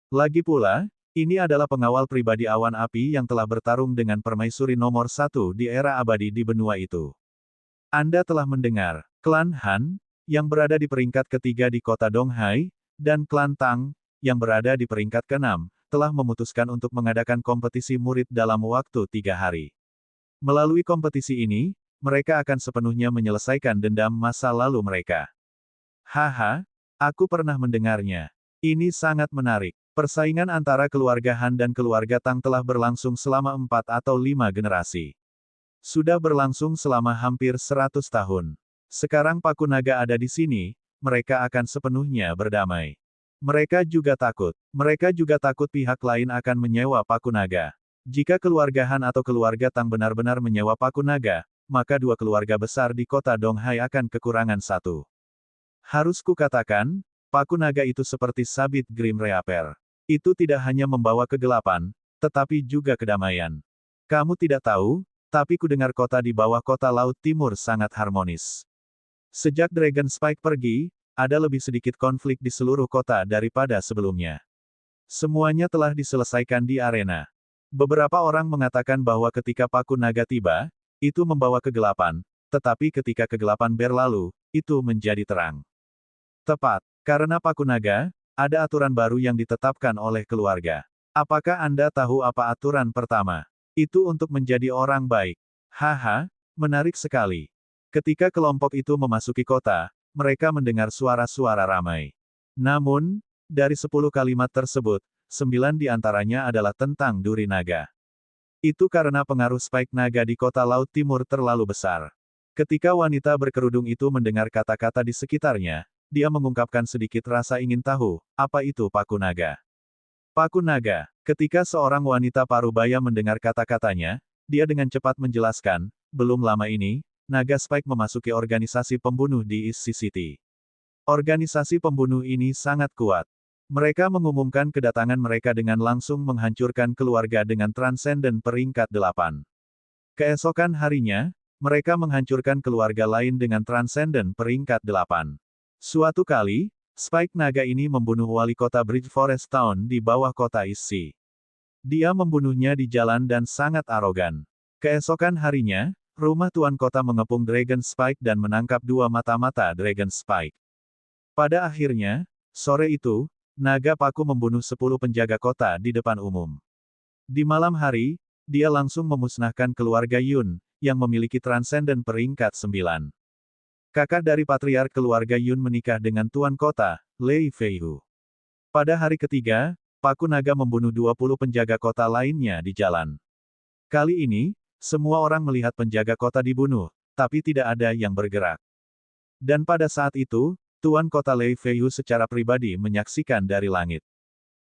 Lagi pula, ini adalah pengawal pribadi awan api yang telah bertarung dengan permaisuri nomor 1 di era abadi di benua itu. Anda telah mendengar, klan Han, yang berada di peringkat ketiga di kota Donghai, dan klan Tang, yang berada di peringkat ke-6, telah memutuskan untuk mengadakan kompetisi murid dalam waktu 3 hari. Melalui kompetisi ini, mereka akan sepenuhnya menyelesaikan dendam masa lalu mereka. Haha, aku pernah mendengarnya. Ini sangat menarik. Persaingan antara keluarga Han dan keluarga Tang telah berlangsung selama 4 atau 5 generasi. Sudah berlangsung selama hampir 100 tahun. Sekarang Paku Naga ada di sini, mereka akan sepenuhnya berdamai. Mereka juga takut pihak lain akan menyewa Paku Naga. Jika keluarga Han atau keluarga Tang benar-benar menyewa Paku Naga, maka 2 keluarga besar di kota Donghai akan kekurangan 1. Harus kukatakan, Paku Naga itu seperti sabit Grim Reaper. Itu tidak hanya membawa kegelapan, tetapi juga kedamaian. Kamu tidak tahu, tapi kudengar kota di bawah kota Laut Timur sangat harmonis. Sejak Dragon Spike pergi, ada lebih sedikit konflik di seluruh kota daripada sebelumnya. Semuanya telah diselesaikan di arena. Beberapa orang mengatakan bahwa ketika Paku Naga tiba, itu membawa kegelapan, tetapi ketika kegelapan berlalu, itu menjadi terang. Tepat, karena Paku Naga, ada aturan baru yang ditetapkan oleh keluarga. Apakah Anda tahu apa aturan pertama? Itu untuk menjadi orang baik. Haha, menarik sekali. Ketika kelompok itu memasuki kota, mereka mendengar suara-suara ramai. Namun, dari 10 kalimat tersebut, 9 di antaranya adalah tentang duri naga. Itu karena pengaruh Spike Naga di kota Laut Timur terlalu besar. Ketika wanita berkerudung itu mendengar kata-kata di sekitarnya, dia mengungkapkan sedikit rasa ingin tahu, apa itu Paku Naga. Paku Naga. Ketika seorang wanita parubaya mendengar kata-katanya, dia dengan cepat menjelaskan, belum lama ini, Naga Spike memasuki organisasi pembunuh di East City. Organisasi pembunuh ini sangat kuat. Mereka mengumumkan kedatangan mereka dengan langsung menghancurkan keluarga dengan Transcendent peringkat 8. Keesokan harinya, mereka menghancurkan keluarga lain dengan Transcendent peringkat 8. Suatu kali, Spike Naga ini membunuh wali kota Bridge Forest Town di bawah kota East Sea. Dia membunuhnya di jalan dan sangat arogan. Keesokan harinya, rumah tuan kota mengepung Dragon Spike dan menangkap 2 mata-mata Dragon Spike. Pada akhirnya, sore itu, Naga Paku membunuh 10 penjaga kota di depan umum. Di malam hari, dia langsung memusnahkan keluarga Yun, yang memiliki Transcendent peringkat 9. Kakak dari patriark keluarga Yun menikah dengan tuan kota, Lei Feihu. Pada hari ketiga, Paku Naga membunuh 20 penjaga kota lainnya di jalan. Kali ini, semua orang melihat penjaga kota dibunuh, tapi tidak ada yang bergerak. Dan pada saat itu, tuan kota Lei Feihu secara pribadi menyaksikan dari langit.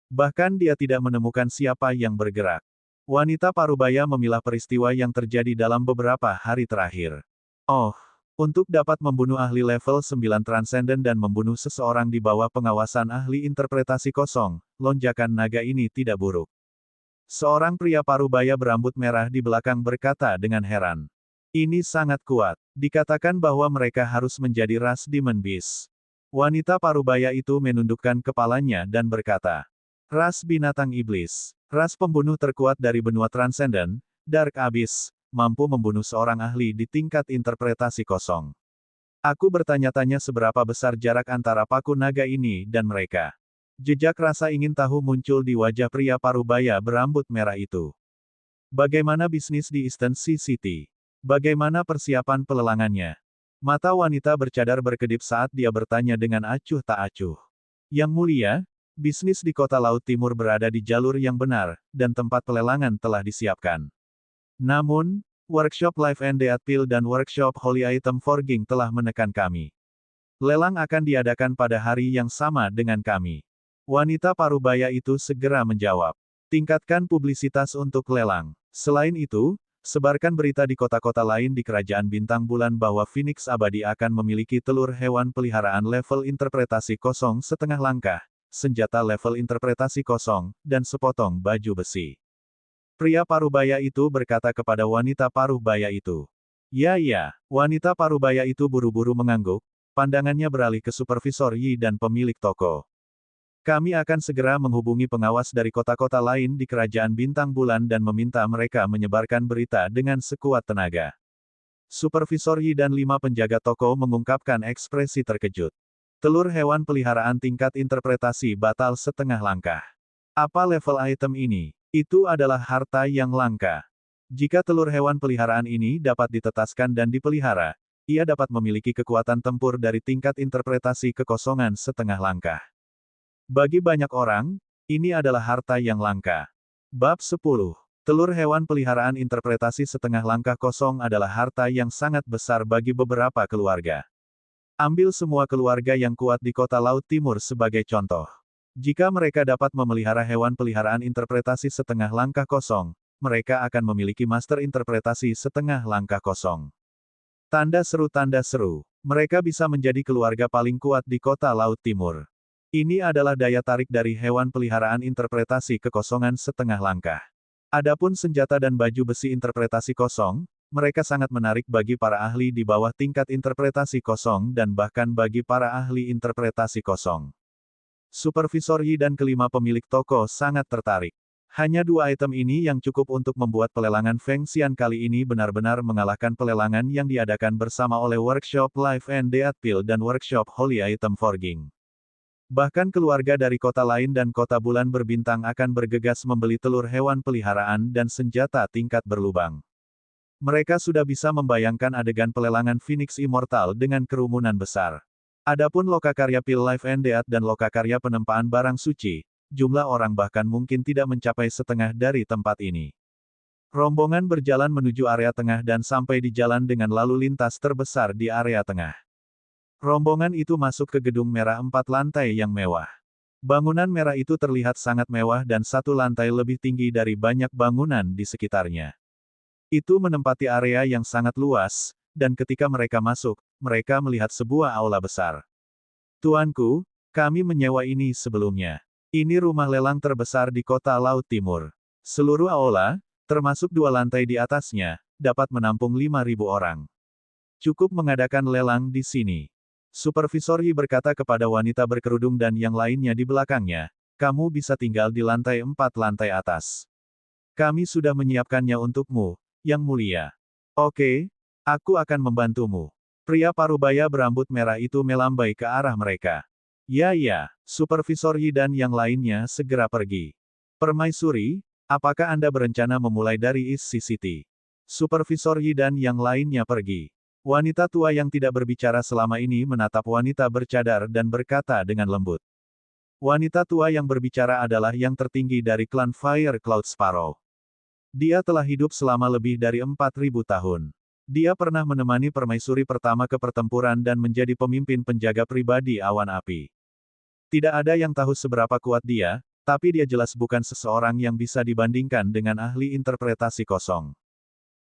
Bahkan dia tidak menemukan siapa yang bergerak. Wanita parubaya memilah peristiwa yang terjadi dalam beberapa hari terakhir. Oh, untuk dapat membunuh ahli level 9 transenden dan membunuh seseorang di bawah pengawasan ahli interpretasi kosong, lonjakan naga ini tidak buruk. Seorang pria parubaya berambut merah di belakang berkata dengan heran. Ini sangat kuat. Dikatakan bahwa mereka harus menjadi ras Demon Beast. Wanita parubaya itu menundukkan kepalanya dan berkata, ras binatang iblis, ras pembunuh terkuat dari benua transenden, Dark Abyss, mampu membunuh seorang ahli di tingkat interpretasi kosong. Aku bertanya-tanya seberapa besar jarak antara Paku Naga ini dan mereka. Jejak rasa ingin tahu muncul di wajah pria parubaya berambut merah itu. Bagaimana bisnis di Eastern Sea City? Bagaimana persiapan pelelangannya? Mata wanita bercadar berkedip saat dia bertanya dengan acuh tak acuh. Yang mulia, bisnis di kota Laut Timur berada di jalur yang benar, dan tempat pelelangan telah disiapkan. Namun, workshop Life and Death Pill dan workshop Holy Item Forging telah menekan kami. Lelang akan diadakan pada hari yang sama dengan kami. Wanita parubaya itu segera menjawab. Tingkatkan publisitas untuk lelang. Selain itu, sebarkan berita di kota-kota lain di Kerajaan Bintang Bulan bahwa Phoenix Abadi akan memiliki telur hewan peliharaan level interpretasi kosong setengah langkah, senjata level interpretasi kosong, dan sepotong baju besi. Pria parubaya itu berkata kepada wanita parubaya itu. Ya, wanita parubaya itu buru-buru mengangguk, pandangannya beralih ke Supervisor Yi dan pemilik toko. Kami akan segera menghubungi pengawas dari kota-kota lain di Kerajaan Bintang Bulan dan meminta mereka menyebarkan berita dengan sekuat tenaga. Supervisor Yi dan 5 penjaga toko mengungkapkan ekspresi terkejut. Telur hewan peliharaan tingkat interpretasi batal setengah langkah. Apa level item ini? Itu adalah harta yang langka. Jika telur hewan peliharaan ini dapat ditetaskan dan dipelihara, ia dapat memiliki kekuatan tempur dari tingkat interpretasi kekosongan setengah langkah. Bagi banyak orang, ini adalah harta yang langka. Bab 10. Telur hewan peliharaan interpretasi setengah langkah kosong adalah harta yang sangat besar bagi beberapa keluarga. Ambil semua keluarga yang kuat di kota Laut Timur sebagai contoh. Jika mereka dapat memelihara hewan peliharaan interpretasi setengah langkah kosong, mereka akan memiliki master interpretasi setengah langkah kosong. Tanda seru, mereka bisa menjadi keluarga paling kuat di kota Laut Timur. Ini adalah daya tarik dari hewan peliharaan interpretasi kekosongan setengah langkah. Adapun senjata dan baju besi interpretasi kosong, mereka sangat menarik bagi para ahli di bawah tingkat interpretasi kosong dan bahkan bagi para ahli interpretasi kosong. Supervisor Yi dan kelima pemilik toko sangat tertarik. Hanya 2 item ini yang cukup untuk membuat pelelangan Feng Xian kali ini benar-benar mengalahkan pelelangan yang diadakan bersama oleh Workshop Life and Death Pill dan Workshop Holy Item Forging. Bahkan keluarga dari kota lain dan kota bulan berbintang akan bergegas membeli telur hewan peliharaan dan senjata tingkat berlubang. Mereka sudah bisa membayangkan adegan pelelangan Phoenix Immortal dengan kerumunan besar. Adapun lokakarya Pil Life and Death dan lokakarya penempaan barang suci, jumlah orang bahkan mungkin tidak mencapai setengah dari tempat ini. Rombongan berjalan menuju area tengah dan sampai di jalan dengan lalu lintas terbesar di area tengah. Rombongan itu masuk ke gedung merah 4 lantai yang mewah. Bangunan merah itu terlihat sangat mewah dan 1 lantai lebih tinggi dari banyak bangunan di sekitarnya. Itu menempati area yang sangat luas, dan ketika mereka masuk, mereka melihat sebuah aula besar. Tuanku, kami menyewa ini sebelumnya. Ini rumah lelang terbesar di kota Laut Timur. Seluruh aula, termasuk 2 lantai di atasnya, dapat menampung 5.000 orang. Cukup mengadakan lelang di sini. Supervisor Yi berkata kepada wanita berkerudung dan yang lainnya di belakangnya, kamu bisa tinggal di lantai 4 lantai atas. Kami sudah menyiapkannya untukmu, Yang Mulia. Oke, aku akan membantumu. Pria parubaya berambut merah itu melambai ke arah mereka. Ya, Supervisor Yi dan yang lainnya segera pergi. Permaisuri, apakah Anda berencana memulai dari East Sea City? Supervisor Yi dan yang lainnya pergi. Wanita tua yang tidak berbicara selama ini menatap wanita bercadar dan berkata dengan lembut. Wanita tua yang berbicara adalah yang tertinggi dari klan Fire Cloud Sparrow. Dia telah hidup selama lebih dari 4.000 tahun. Dia pernah menemani permaisuri pertama ke pertempuran dan menjadi pemimpin penjaga pribadi awan api. Tidak ada yang tahu seberapa kuat dia, tapi dia jelas bukan seseorang yang bisa dibandingkan dengan ahli interpretasi kosong.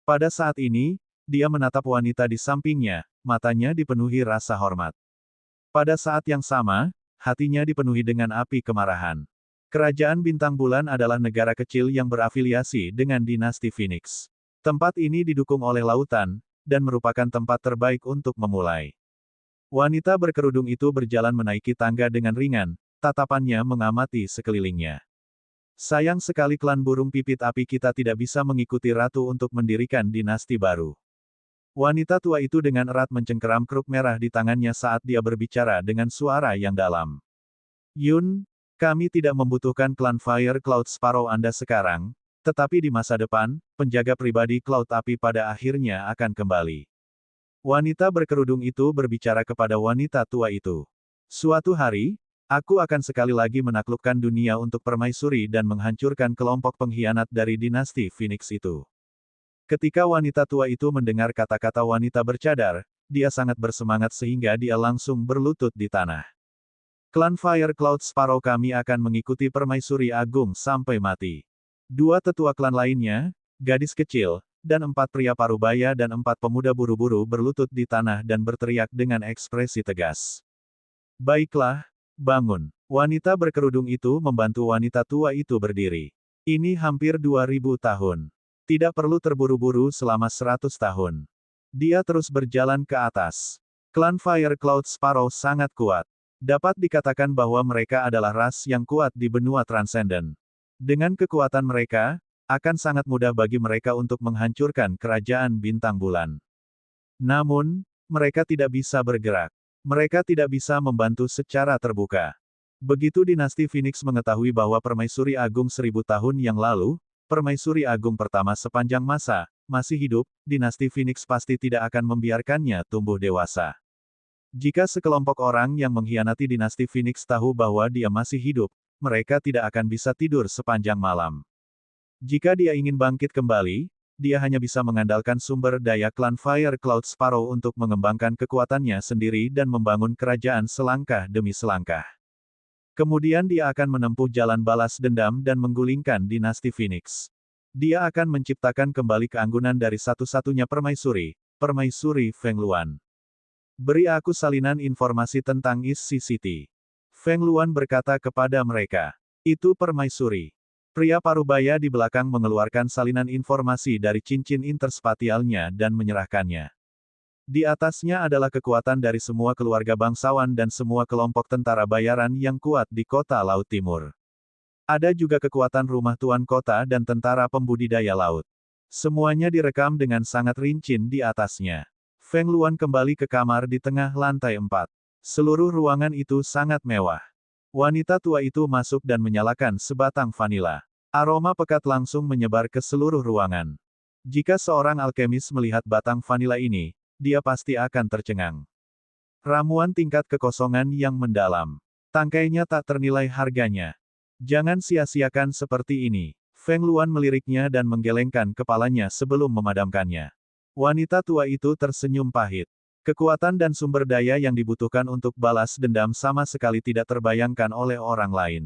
Pada saat ini, dia menatap wanita di sampingnya, matanya dipenuhi rasa hormat. Pada saat yang sama, hatinya dipenuhi dengan api kemarahan. Kerajaan Bintang Bulan adalah negara kecil yang berafiliasi dengan dinasti Phoenix. Tempat ini didukung oleh lautan, dan merupakan tempat terbaik untuk memulai. Wanita berkerudung itu berjalan menaiki tangga dengan ringan, tatapannya mengamati sekelilingnya. Sayang sekali klan burung pipit api kita tidak bisa mengikuti ratu untuk mendirikan dinasti baru. Wanita tua itu dengan erat mencengkeram keruk merah di tangannya saat dia berbicara dengan suara yang dalam. Yun, kami tidak membutuhkan klan Fire Cloud Sparrow Anda sekarang, tetapi di masa depan, penjaga pribadi Cloud Api pada akhirnya akan kembali. Wanita berkerudung itu berbicara kepada wanita tua itu. Suatu hari, aku akan sekali lagi menaklukkan dunia untuk permaisuri dan menghancurkan kelompok pengkhianat dari dinasti Phoenix itu. Ketika wanita tua itu mendengar kata-kata wanita bercadar, dia sangat bersemangat sehingga dia langsung berlutut di tanah. Klan Fire Cloud Sparrow kami akan mengikuti permaisuri agung sampai mati. 2 tetua klan lainnya, gadis kecil, dan 4 pria parubaya dan 4 pemuda buru-buru berlutut di tanah dan berteriak dengan ekspresi tegas. Baiklah, bangun. Wanita berkerudung itu membantu wanita tua itu berdiri. Ini hampir 2000 tahun. Tidak perlu terburu-buru selama 100 tahun. Dia terus berjalan ke atas. Klan Fire Cloud Sparrow sangat kuat. Dapat dikatakan bahwa mereka adalah ras yang kuat di benua Transcendent. Dengan kekuatan mereka, akan sangat mudah bagi mereka untuk menghancurkan kerajaan Bintang Bulan. Namun, mereka tidak bisa bergerak. Mereka tidak bisa membantu secara terbuka. Begitu dinasti Phoenix mengetahui bahwa Permaisuri Agung 1000 tahun yang lalu, Permaisuri Agung pertama sepanjang masa, masih hidup, dinasti Phoenix pasti tidak akan membiarkannya tumbuh dewasa. Jika sekelompok orang yang mengkhianati dinasti Phoenix tahu bahwa dia masih hidup, mereka tidak akan bisa tidur sepanjang malam. Jika dia ingin bangkit kembali, dia hanya bisa mengandalkan sumber daya klan Fire Cloud Sparrow untuk mengembangkan kekuatannya sendiri dan membangun kerajaan selangkah demi selangkah. Kemudian dia akan menempuh jalan balas dendam dan menggulingkan dinasti Phoenix. Dia akan menciptakan kembali keanggunan dari satu-satunya permaisuri, Permaisuri Feng Luan. Beri aku salinan informasi tentang isi City. Feng Luan berkata kepada mereka. Itu permaisuri. Pria parubaya di belakang mengeluarkan salinan informasi dari cincin interspatialnya dan menyerahkannya. Di atasnya adalah kekuatan dari semua keluarga bangsawan dan semua kelompok tentara bayaran yang kuat di kota Laut Timur. Ada juga kekuatan rumah tuan kota dan tentara pembudidaya laut. Semuanya direkam dengan sangat rinci di atasnya. Feng Luan kembali ke kamar di tengah lantai 4. Seluruh ruangan itu sangat mewah. Wanita tua itu masuk dan menyalakan sebatang vanila. Aroma pekat langsung menyebar ke seluruh ruangan. Jika seorang alkemis melihat batang vanila ini, dia pasti akan tercengang. Ramuan tingkat kekosongan yang mendalam. Tangkainya tak ternilai harganya. Jangan sia-siakan seperti ini. Feng Luan meliriknya dan menggelengkan kepalanya sebelum memadamkannya. Wanita tua itu tersenyum pahit. Kekuatan dan sumber daya yang dibutuhkan untuk balas dendam sama sekali tidak terbayangkan oleh orang lain.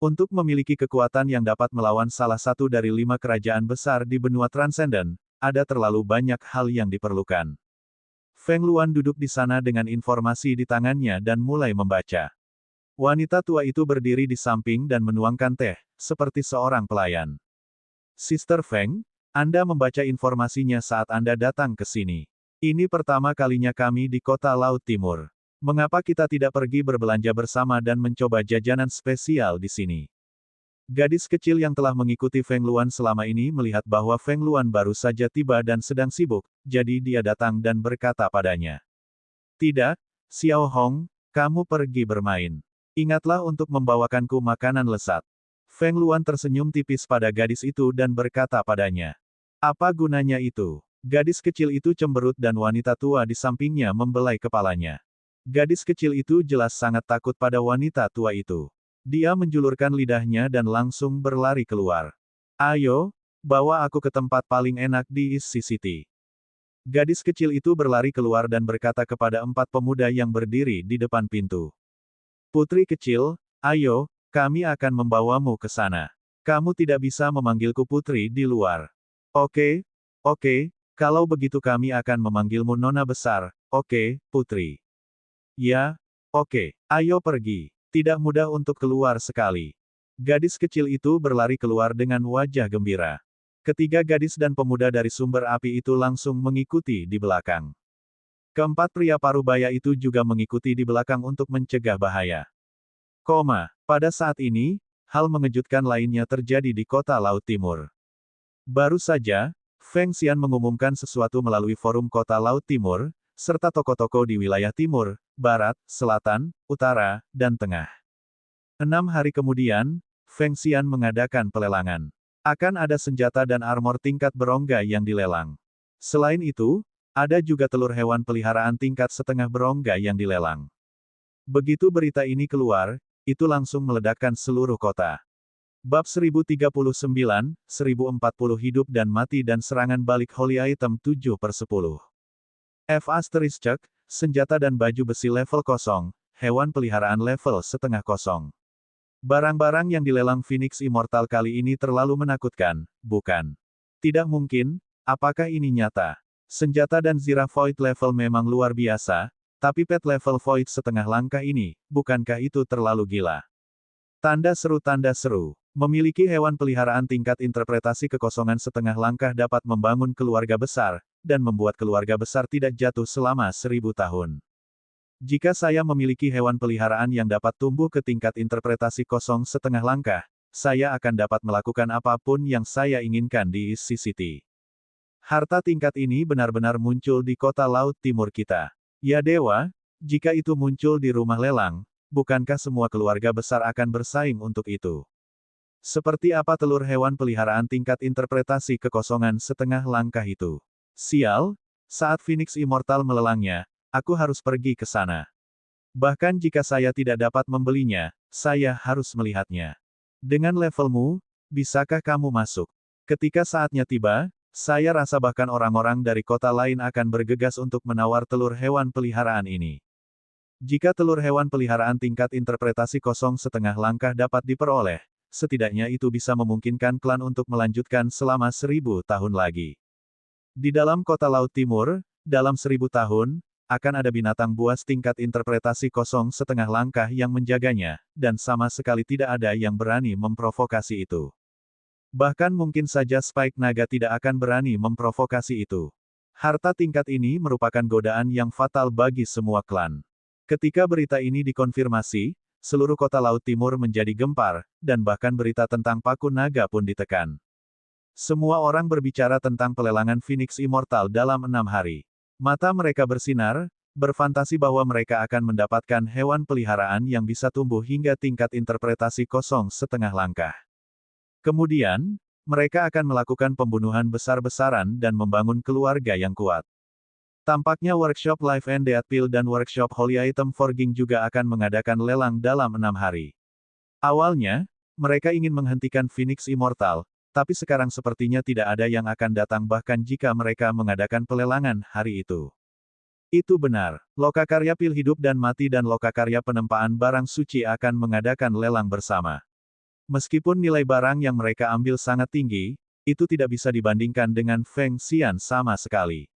Untuk memiliki kekuatan yang dapat melawan salah satu dari 5 kerajaan besar di benua Transcendent, ada terlalu banyak hal yang diperlukan. Feng Luan duduk di sana dengan informasi di tangannya dan mulai membaca. Wanita tua itu berdiri di samping dan menuangkan teh, seperti seorang pelayan. Sister Feng, Anda membaca informasinya saat Anda datang ke sini. Ini pertama kalinya kami di kota Laut Timur. Mengapa kita tidak pergi berbelanja bersama dan mencoba jajanan spesial di sini? Gadis kecil yang telah mengikuti Feng Luan selama ini melihat bahwa Feng Luan baru saja tiba dan sedang sibuk, jadi dia datang dan berkata padanya. Tidak, Xiao Hong, kamu pergi bermain. Ingatlah untuk membawakanku makanan lezat. Feng Luan tersenyum tipis pada gadis itu dan berkata padanya. Apa gunanya itu? Gadis kecil itu cemberut dan wanita tua di sampingnya membelai kepalanya. Gadis kecil itu jelas sangat takut pada wanita tua itu. Dia menjulurkan lidahnya dan langsung berlari keluar. Ayo, bawa aku ke tempat paling enak di East City. Gadis kecil itu berlari keluar dan berkata kepada 4 pemuda yang berdiri di depan pintu. Putri kecil, ayo, kami akan membawamu ke sana. Kamu tidak bisa memanggilku putri di luar. Oke, kalau begitu kami akan memanggilmu nona besar, oke, putri. Ya, oke, ayo pergi. Tidak mudah untuk keluar sekali. Gadis kecil itu berlari keluar dengan wajah gembira. Ketiga gadis dan pemuda dari sumber api itu langsung mengikuti di belakang. Keempat pria parubaya itu juga mengikuti di belakang untuk mencegah bahaya. Pada saat ini, hal mengejutkan lainnya terjadi di kota Laut Timur. Baru saja, Feng Xian mengumumkan sesuatu melalui forum kota Laut Timur, serta toko-toko di wilayah timur, barat, selatan, utara, dan tengah. 6 hari kemudian, Feng Xian mengadakan pelelangan. Akan ada senjata dan armor tingkat berongga yang dilelang. Selain itu, ada juga telur hewan peliharaan tingkat setengah berongga yang dilelang. Begitu berita ini keluar, itu langsung meledakkan seluruh kota. Bab 1039, 1040 hidup dan mati dan serangan balik Holy Item 7/10. F***, senjata dan baju besi level 0, hewan peliharaan level setengah 0. Barang-barang yang dilelang Phoenix Immortal kali ini terlalu menakutkan, bukan? Tidak mungkin, apakah ini nyata? Senjata dan Zira Void level memang luar biasa, tapi pet level Void setengah langkah ini, bukankah itu terlalu gila? Tanda seru. Memiliki hewan peliharaan tingkat interpretasi kekosongan setengah langkah dapat membangun keluarga besar, dan membuat keluarga besar tidak jatuh selama 1000 tahun. Jika saya memiliki hewan peliharaan yang dapat tumbuh ke tingkat interpretasi kosong setengah langkah, saya akan dapat melakukan apapun yang saya inginkan di East City. Harta tingkat ini benar-benar muncul di kota Laut Timur kita. Ya dewa, jika itu muncul di rumah lelang, bukankah semua keluarga besar akan bersaing untuk itu? Seperti apa telur hewan peliharaan tingkat interpretasi kekosongan setengah langkah itu? Sial, saat Phoenix Immortal melelangnya, aku harus pergi ke sana. Bahkan jika saya tidak dapat membelinya, saya harus melihatnya. Dengan levelmu, bisakah kamu masuk? Ketika saatnya tiba, saya rasa bahkan orang-orang dari kota lain akan bergegas untuk menawar telur hewan peliharaan ini. Jika telur hewan peliharaan tingkat interpretasi kosong setengah langkah dapat diperoleh, setidaknya itu bisa memungkinkan klan untuk melanjutkan selama 1000 tahun lagi. Di dalam kota Laut Timur, dalam 1000 tahun, akan ada binatang buas tingkat interpretasi kosong setengah langkah yang menjaganya, dan sama sekali tidak ada yang berani memprovokasi itu. Bahkan mungkin saja Spike Naga tidak akan berani memprovokasi itu. Harta tingkat ini merupakan godaan yang fatal bagi semua klan. Ketika berita ini dikonfirmasi, seluruh kota Laut Timur menjadi gempar, dan bahkan berita tentang paku naga pun ditekan. Semua orang berbicara tentang pelelangan Phoenix Immortal dalam 6 hari. Mata mereka bersinar, berfantasi bahwa mereka akan mendapatkan hewan peliharaan yang bisa tumbuh hingga tingkat interpretasi kosong setengah langkah. Kemudian, mereka akan melakukan pembunuhan besar-besaran dan membangun keluarga yang kuat. Tampaknya workshop Life and Death Pill dan workshop Holy Item Forging juga akan mengadakan lelang dalam 6 hari. Awalnya, mereka ingin menghentikan Phoenix Immortal, tapi sekarang sepertinya tidak ada yang akan datang bahkan jika mereka mengadakan pelelangan hari itu. Itu benar, Lokakarya Pil Hidup dan Mati dan Lokakarya Penempaan Barang Suci akan mengadakan lelang bersama. Meskipun nilai barang yang mereka ambil sangat tinggi, itu tidak bisa dibandingkan dengan Feng Xian sama sekali.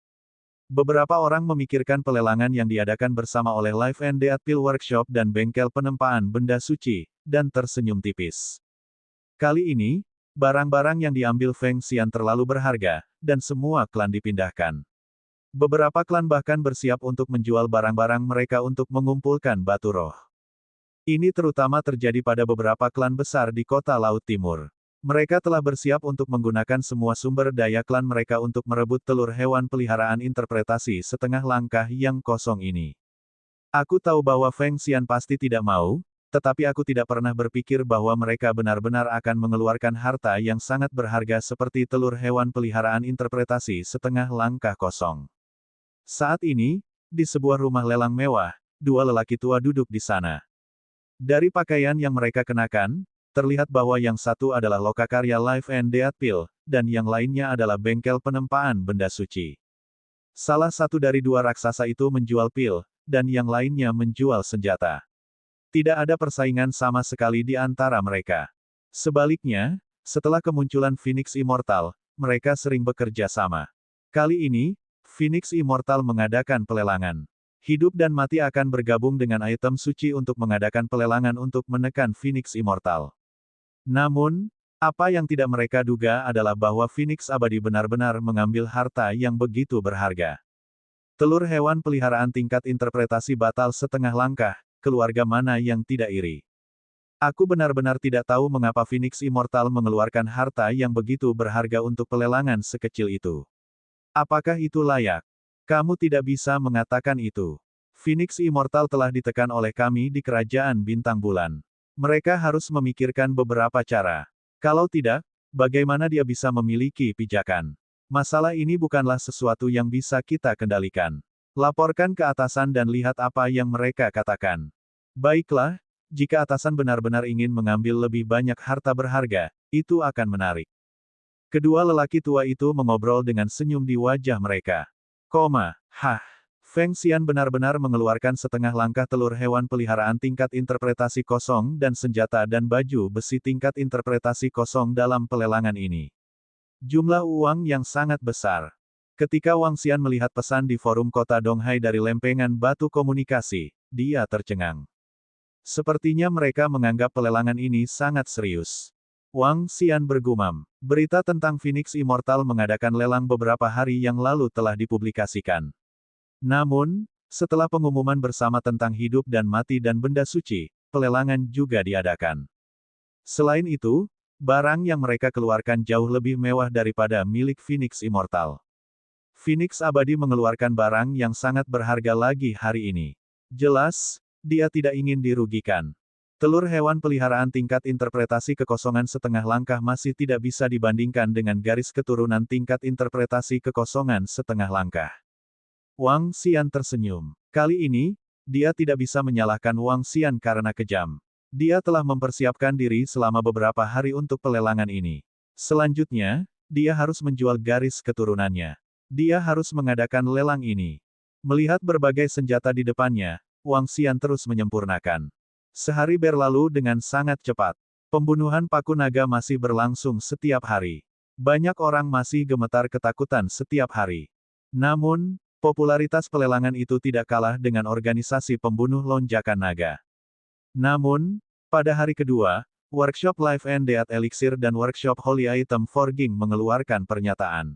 Beberapa orang memikirkan pelelangan yang diadakan bersama oleh Life and Death Pill Workshop dan Bengkel Penempaan Benda Suci, dan tersenyum tipis. Kali ini, barang-barang yang diambil Feng Xian terlalu berharga, dan semua klan dipindahkan. Beberapa klan bahkan bersiap untuk menjual barang-barang mereka untuk mengumpulkan batu roh. Ini terutama terjadi pada beberapa klan besar di kota Laut Timur. Mereka telah bersiap untuk menggunakan semua sumber daya klan mereka untuk merebut telur hewan peliharaan interpretasi setengah langkah yang kosong ini. Aku tahu bahwa Feng Xian pasti tidak mau, tetapi aku tidak pernah berpikir bahwa mereka benar-benar akan mengeluarkan harta yang sangat berharga seperti telur hewan peliharaan interpretasi setengah langkah kosong. Saat ini, di sebuah rumah lelang mewah, dua lelaki tua duduk di sana. Dari pakaian yang mereka kenakan, terlihat bahwa yang satu adalah lokakarya Life and Death Pill, dan yang lainnya adalah bengkel penempaan benda suci. Salah satu dari dua raksasa itu menjual pil, dan yang lainnya menjual senjata. Tidak ada persaingan sama sekali di antara mereka. Sebaliknya, setelah kemunculan Phoenix Immortal, mereka sering bekerja sama. Kali ini, Phoenix Immortal mengadakan pelelangan. Hidup dan mati akan bergabung dengan item suci untuk mengadakan pelelangan untuk menekan Phoenix Immortal. Namun, apa yang tidak mereka duga adalah bahwa Phoenix Abadi benar-benar mengambil harta yang begitu berharga. Telur hewan peliharaan tingkat interpretasi batal setengah langkah, keluarga mana yang tidak iri. Aku benar-benar tidak tahu mengapa Phoenix Immortal mengeluarkan harta yang begitu berharga untuk pelelangan sekecil itu. Apakah itu layak? Kamu tidak bisa mengatakan itu. Phoenix Immortal telah ditekan oleh kami di Kerajaan Bintang Bulan. Mereka harus memikirkan beberapa cara. Kalau tidak, bagaimana dia bisa memiliki pijakan? Masalah ini bukanlah sesuatu yang bisa kita kendalikan. Laporkan ke atasan dan lihat apa yang mereka katakan. Baiklah, jika atasan benar-benar ingin mengambil lebih banyak harta berharga, itu akan menarik. Kedua lelaki tua itu mengobrol dengan senyum di wajah mereka. Feng Xian benar-benar mengeluarkan setengah langkah telur hewan peliharaan tingkat interpretasi kosong dan senjata dan baju besi tingkat interpretasi kosong dalam pelelangan ini. Jumlah uang yang sangat besar. Ketika Wang Xian melihat pesan di forum kota Donghai dari lempengan batu komunikasi, dia tercengang. Sepertinya mereka menganggap pelelangan ini sangat serius. Wang Xian bergumam, berita tentang Phoenix Immortal mengadakan lelang beberapa hari yang lalu telah dipublikasikan. Namun, setelah pengumuman bersama tentang hidup dan mati dan benda suci, pelelangan juga diadakan. Selain itu, barang yang mereka keluarkan jauh lebih mewah daripada milik Phoenix Immortal. Phoenix Abadi mengeluarkan barang yang sangat berharga lagi hari ini. Jelas, dia tidak ingin dirugikan. Telur hewan peliharaan tingkat interpretasi kekosongan setengah langkah masih tidak bisa dibandingkan dengan garis keturunan tingkat interpretasi kekosongan setengah langkah. Wang Xian tersenyum. Kali ini, dia tidak bisa menyalahkan Wang Xian karena kejam. Dia telah mempersiapkan diri selama beberapa hari untuk pelelangan ini. Selanjutnya, dia harus menjual garis keturunannya. Dia harus mengadakan lelang ini. Melihat berbagai senjata di depannya, Wang Xian terus menyempurnakan. Sehari berlalu dengan sangat cepat. Pembunuhan paku naga masih berlangsung setiap hari. Banyak orang masih gemetar ketakutan setiap hari. Namun, popularitas pelelangan itu tidak kalah dengan organisasi pembunuh lonjakan naga. Namun, pada hari kedua, Workshop Life and Death Elixir dan Workshop Holy Item Forging mengeluarkan pernyataan.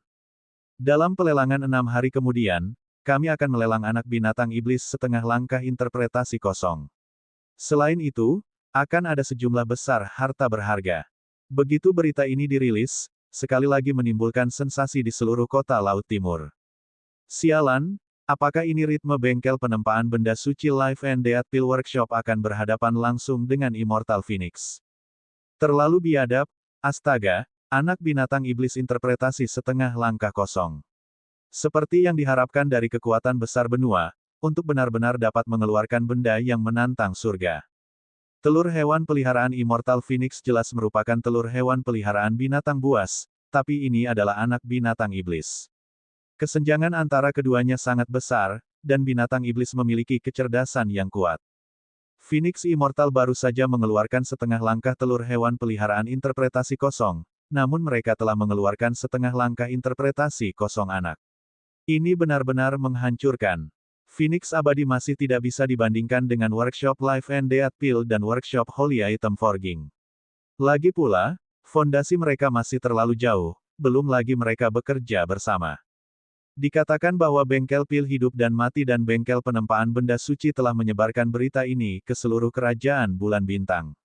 Dalam pelelangan 6 hari kemudian, kami akan melelang anak binatang iblis setengah langkah interpretasi kosong. Selain itu, akan ada sejumlah besar harta berharga. Begitu berita ini dirilis, sekali lagi menimbulkan sensasi di seluruh kota Laut Timur. Sialan, apakah ini ritme bengkel penempaan benda suci Life and Death Pill Workshop akan berhadapan langsung dengan Immortal Phoenix? Terlalu biadab, astaga, anak binatang iblis interpretasi setengah langkah kosong. Seperti yang diharapkan dari kekuatan besar benua, untuk benar-benar dapat mengeluarkan benda yang menantang surga. Telur hewan peliharaan Immortal Phoenix jelas merupakan telur hewan peliharaan binatang buas, tapi ini adalah anak binatang iblis. Kesenjangan antara keduanya sangat besar, dan binatang iblis memiliki kecerdasan yang kuat. Phoenix Immortal baru saja mengeluarkan setengah langkah telur hewan peliharaan interpretasi kosong, namun mereka telah mengeluarkan setengah langkah interpretasi kosong anak. Ini benar-benar menghancurkan. Phoenix Abadi masih tidak bisa dibandingkan dengan Workshop Life and Death Pill dan Workshop Holy Item Forging. Lagi pula, fondasi mereka masih terlalu jauh, belum lagi mereka bekerja bersama. Dikatakan bahwa bengkel pil hidup dan mati dan bengkel penempaan benda suci telah menyebarkan berita ini ke seluruh kerajaan bulan bintang.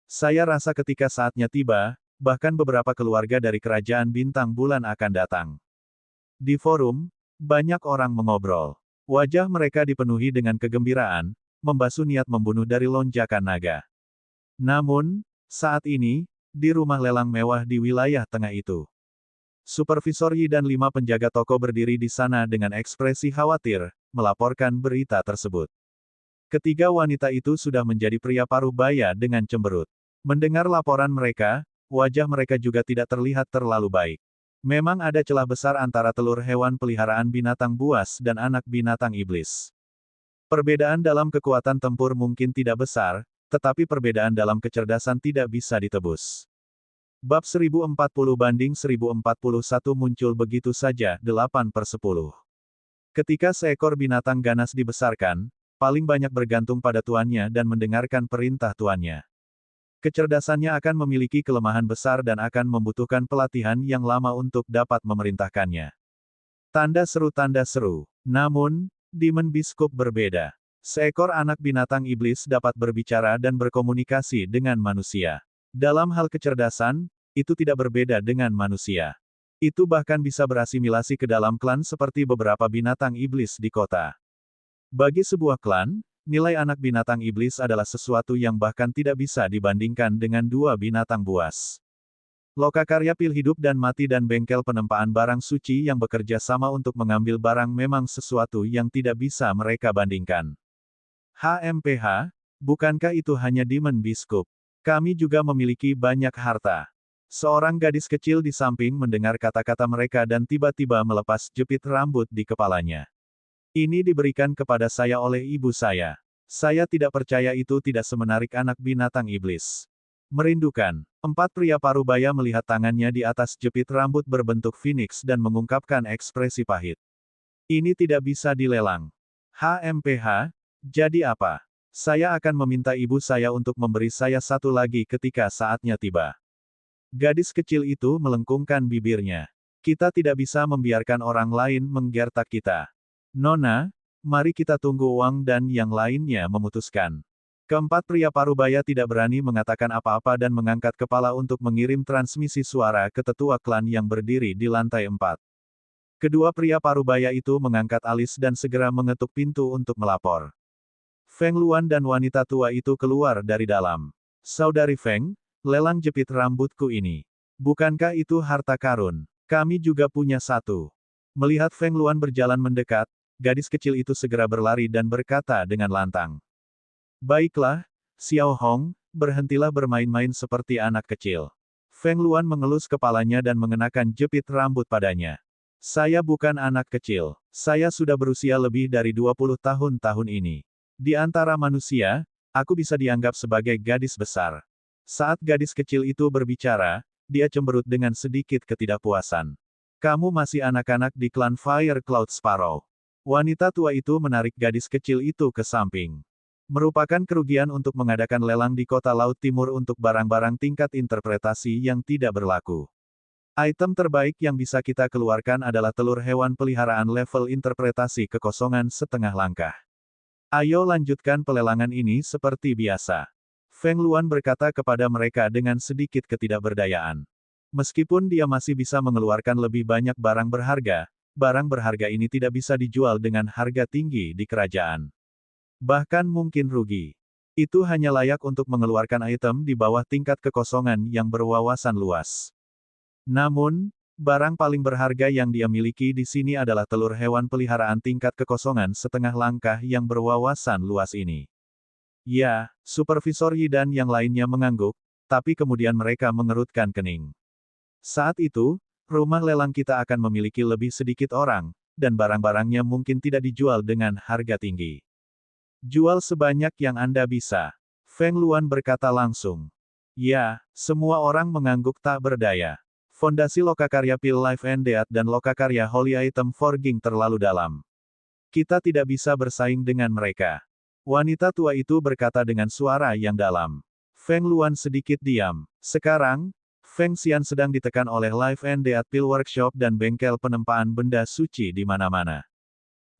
Saya rasa ketika saatnya tiba, bahkan beberapa keluarga dari kerajaan bintang bulan akan datang. Di forum, banyak orang mengobrol. Wajah mereka dipenuhi dengan kegembiraan, membasuh niat membunuh dari lonjakan naga. Namun, saat ini, di rumah lelang mewah di wilayah tengah itu, Supervisor Yi dan 5 penjaga toko berdiri di sana dengan ekspresi khawatir, melaporkan berita tersebut. Ketiga wanita itu sudah menjadi pria paruh baya dengan cemberut. Mendengar laporan mereka, wajah mereka juga tidak terlihat terlalu baik. Memang ada celah besar antara telur hewan peliharaan binatang buas dan anak binatang iblis. Perbedaan dalam kekuatan tempur mungkin tidak besar, tetapi perbedaan dalam kecerdasan tidak bisa ditebus. Bab 1040-1041 muncul begitu saja, 8/10. Ketika seekor binatang ganas dibesarkan, paling banyak bergantung pada tuannya dan mendengarkan perintah tuannya. Kecerdasannya akan memiliki kelemahan besar dan akan membutuhkan pelatihan yang lama untuk dapat memerintahkannya. Tanda seru. Namun, Demon Biskup berbeda. Seekor anak binatang iblis dapat berbicara dan berkomunikasi dengan manusia. Dalam hal kecerdasan, itu tidak berbeda dengan manusia. Itu bahkan bisa berasimilasi ke dalam klan seperti beberapa binatang iblis di kota. Bagi sebuah klan, nilai anak binatang iblis adalah sesuatu yang bahkan tidak bisa dibandingkan dengan 2 binatang buas. Lokakarya pil hidup dan mati dan bengkel penempaan barang suci yang bekerja sama untuk mengambil barang memang sesuatu yang tidak bisa mereka bandingkan. HMPH, bukankah itu hanya Demon Biskup? Kami juga memiliki banyak harta. Seorang gadis kecil di samping mendengar kata-kata mereka dan tiba-tiba melepas jepit rambut di kepalanya. Ini diberikan kepada saya oleh ibu saya. Saya tidak percaya itu tidak semenarik anak binatang iblis. Merindukan. 4 pria parubaya melihat tangannya di atas jepit rambut berbentuk phoenix dan mengungkapkan ekspresi pahit. Ini tidak bisa dilelang. HMPH, jadi apa? Saya akan meminta ibu saya untuk memberi saya satu lagi ketika saatnya tiba. Gadis kecil itu melengkungkan bibirnya. Kita tidak bisa membiarkan orang lain menggertak kita. Nona, mari kita tunggu Wang dan yang lainnya memutuskan. Keempat pria parubaya tidak berani mengatakan apa-apa dan mengangkat kepala untuk mengirim transmisi suara ke tetua klan yang berdiri di lantai 4. Kedua pria parubaya itu mengangkat alis dan segera mengetuk pintu untuk melapor. Feng Luan dan wanita tua itu keluar dari dalam. Saudari Feng, lelang jepit rambutku ini. Bukankah itu harta karun? Kami juga punya satu. Melihat Feng Luan berjalan mendekat, gadis kecil itu segera berlari dan berkata dengan lantang. Baiklah, Xiao Hong, berhentilah bermain-main seperti anak kecil. Feng Luan mengelus kepalanya dan mengenakan jepit rambut padanya. Saya bukan anak kecil. Saya sudah berusia lebih dari 20 tahun ini. Di antara manusia, aku bisa dianggap sebagai gadis besar. Saat gadis kecil itu berbicara, dia cemberut dengan sedikit ketidakpuasan. Kamu masih anak-anak di klan Fire Cloud Sparrow. Wanita tua itu menarik gadis kecil itu ke samping. Merupakan kerugian untuk mengadakan lelang di kota Laut Timur untuk barang-barang tingkat interpretasi yang tidak berlaku. Item terbaik yang bisa kita keluarkan adalah telur hewan peliharaan level interpretasi kekosongan setengah langkah. Ayo lanjutkan pelelangan ini seperti biasa. Feng Luan berkata kepada mereka dengan sedikit ketidakberdayaan. Meskipun dia masih bisa mengeluarkan lebih banyak barang berharga ini tidak bisa dijual dengan harga tinggi di kerajaan. Bahkan mungkin rugi. Itu hanya layak untuk mengeluarkan item di bawah tingkat kekosongan yang berwawasan luas. Namun, barang paling berharga yang dia miliki di sini adalah telur hewan peliharaan tingkat kekosongan setengah langkah yang berwawasan luas ini. Ya, Supervisor Yi dan yang lainnya mengangguk, tapi kemudian mereka mengerutkan kening. Saat itu, rumah lelang kita akan memiliki lebih sedikit orang, dan barang-barangnya mungkin tidak dijual dengan harga tinggi. Jual sebanyak yang Anda bisa. Feng Luan berkata langsung. Ya, semua orang mengangguk tak berdaya. Fondasi lokakarya Pil Life and Death dan lokakarya Holy Item Forging terlalu dalam. Kita tidak bisa bersaing dengan mereka. Wanita tua itu berkata dengan suara yang dalam. Feng Luan sedikit diam. Sekarang, Feng Xian sedang ditekan oleh Life and Death Pil Workshop dan bengkel penempaan benda suci di mana-mana.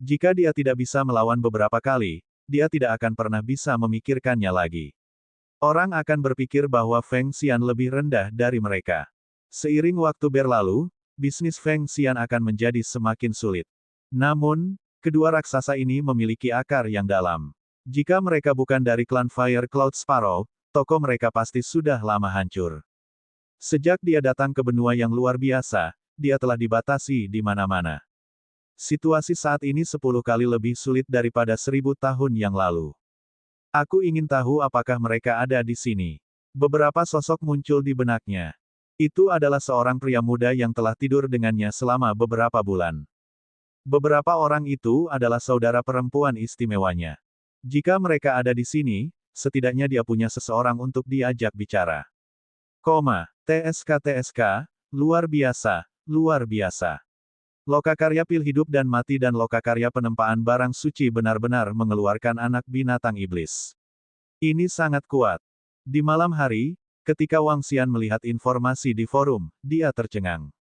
Jika dia tidak bisa melawan beberapa kali, dia tidak akan pernah bisa memikirkannya lagi. Orang akan berpikir bahwa Feng Xian lebih rendah dari mereka. Seiring waktu berlalu, bisnis Feng Xian akan menjadi semakin sulit. Namun, kedua raksasa ini memiliki akar yang dalam. Jika mereka bukan dari klan Fire Cloud Sparrow, toko mereka pasti sudah lama hancur. Sejak dia datang ke benua yang luar biasa, dia telah dibatasi di mana-mana. Situasi saat ini 10 kali lebih sulit daripada 1000 tahun yang lalu. Aku ingin tahu apakah mereka ada di sini. Beberapa sosok muncul di benaknya. Itu adalah seorang pria muda yang telah tidur dengannya selama beberapa bulan. Beberapa orang itu adalah saudara perempuan istimewanya. Jika mereka ada di sini, setidaknya dia punya seseorang untuk diajak bicara. TSK, luar biasa, luar biasa. Lokakarya pil hidup dan mati dan lokakarya penempaan barang suci benar-benar mengeluarkan anak binatang iblis. Ini sangat kuat. Di malam hari, ketika Wang Xian melihat informasi di forum, dia tercengang.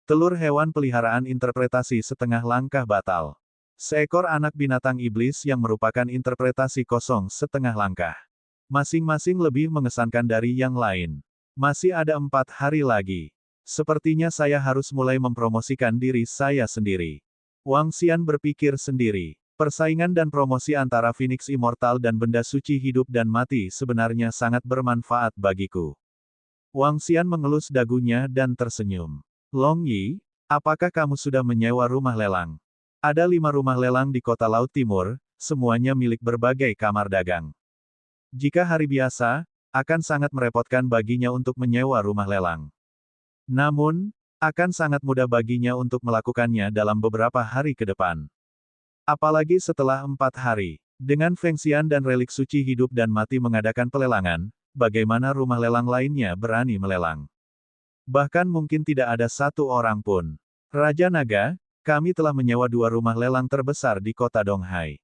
Telur hewan peliharaan interpretasi setengah langkah batal. Seekor anak binatang iblis yang merupakan interpretasi kosong setengah langkah. Masing-masing lebih mengesankan dari yang lain. Masih ada 4 hari lagi. Sepertinya saya harus mulai mempromosikan diri saya sendiri. Wang Xian berpikir sendiri. Persaingan dan promosi antara Phoenix Immortal dan benda suci hidup dan mati sebenarnya sangat bermanfaat bagiku. Wang Xian mengelus dagunya dan tersenyum. Long Yi, apakah kamu sudah menyewa rumah lelang? Ada 5 rumah lelang di kota Laut Timur, semuanya milik berbagai kamar dagang. Jika hari biasa, akan sangat merepotkan baginya untuk menyewa rumah lelang. Namun, akan sangat mudah baginya untuk melakukannya dalam beberapa hari ke depan. Apalagi setelah 4 hari. Dengan Feng Xian dan relik suci hidup dan mati mengadakan pelelangan, bagaimana rumah lelang lainnya berani melelang? Bahkan mungkin tidak ada satu orang pun. Raja Naga, kami telah menyewa 2 rumah lelang terbesar di kota Donghai.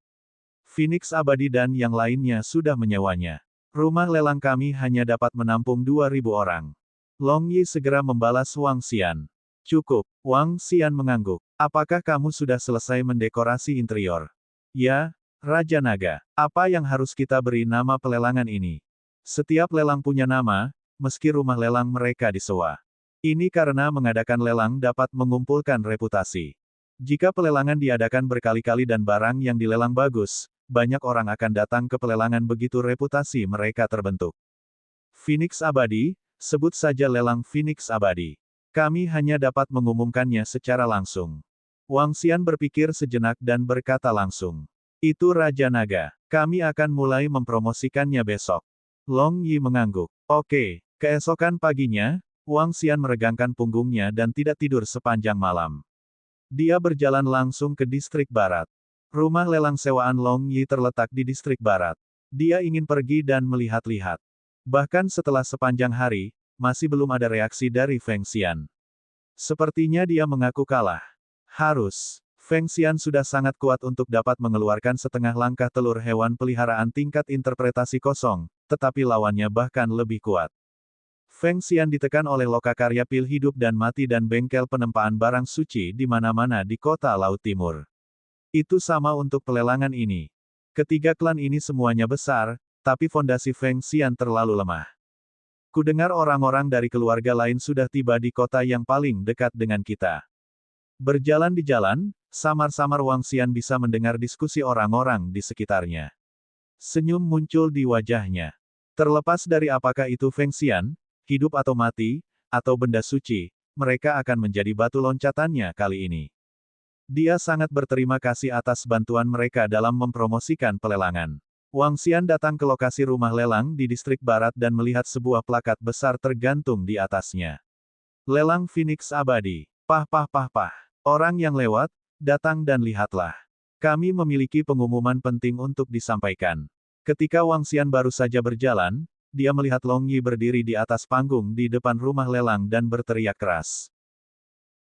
Phoenix Abadi dan yang lainnya sudah menyewanya. Rumah lelang kami hanya dapat menampung 2.000 orang. Long Yi segera membalas Wang Xian. Cukup, Wang Xian mengangguk. Apakah kamu sudah selesai mendekorasi interior? Ya, Raja Naga. Apa yang harus kita beri nama pelelangan ini? Setiap lelang punya nama, meski rumah lelang mereka disewa. Ini karena mengadakan lelang dapat mengumpulkan reputasi. Jika pelelangan diadakan berkali-kali dan barang yang dilelang bagus, banyak orang akan datang ke pelelangan begitu reputasi mereka terbentuk. Phoenix Abadi, sebut saja lelang Phoenix Abadi. Kami hanya dapat mengumumkannya secara langsung. Wang Xian berpikir sejenak dan berkata langsung. Itu Raja Naga. Kami akan mulai mempromosikannya besok. Long Yi mengangguk. Oke. Keesokan paginya, Wang Xian meregangkan punggungnya dan tidak tidur sepanjang malam. Dia berjalan langsung ke distrik barat. Rumah lelang sewaan Long Yi terletak di distrik barat. Dia ingin pergi dan melihat-lihat. Bahkan setelah sepanjang hari, masih belum ada reaksi dari Feng Xian. Sepertinya dia mengaku kalah. Harus. Feng Xian sudah sangat kuat untuk dapat mengeluarkan setengah langkah telur hewan peliharaan tingkat interpretasi kosong, tetapi lawannya bahkan lebih kuat. Feng Xian ditekan oleh lokakarya pil hidup dan mati dan bengkel penempaan barang suci di mana-mana di kota Laut Timur. Itu sama untuk pelelangan ini. Ketiga klan ini semuanya besar, tapi fondasi Feng Xian terlalu lemah. Kudengar orang-orang dari keluarga lain sudah tiba di kota yang paling dekat dengan kita. Berjalan di jalan, samar-samar Wang Xian bisa mendengar diskusi orang-orang di sekitarnya. Senyum muncul di wajahnya. Terlepas dari apakah itu Feng Xian, hidup atau mati, atau benda suci, mereka akan menjadi batu loncatannya kali ini. Dia sangat berterima kasih atas bantuan mereka dalam mempromosikan pelelangan. Wang Xian datang ke lokasi rumah lelang di distrik barat dan melihat sebuah plakat besar tergantung di atasnya. Lelang Phoenix Abadi. Pah. Orang yang lewat, datang dan lihatlah. Kami memiliki pengumuman penting untuk disampaikan. Ketika Wang Xian baru saja berjalan, dia melihat Long Yi berdiri di atas panggung di depan rumah lelang dan berteriak keras.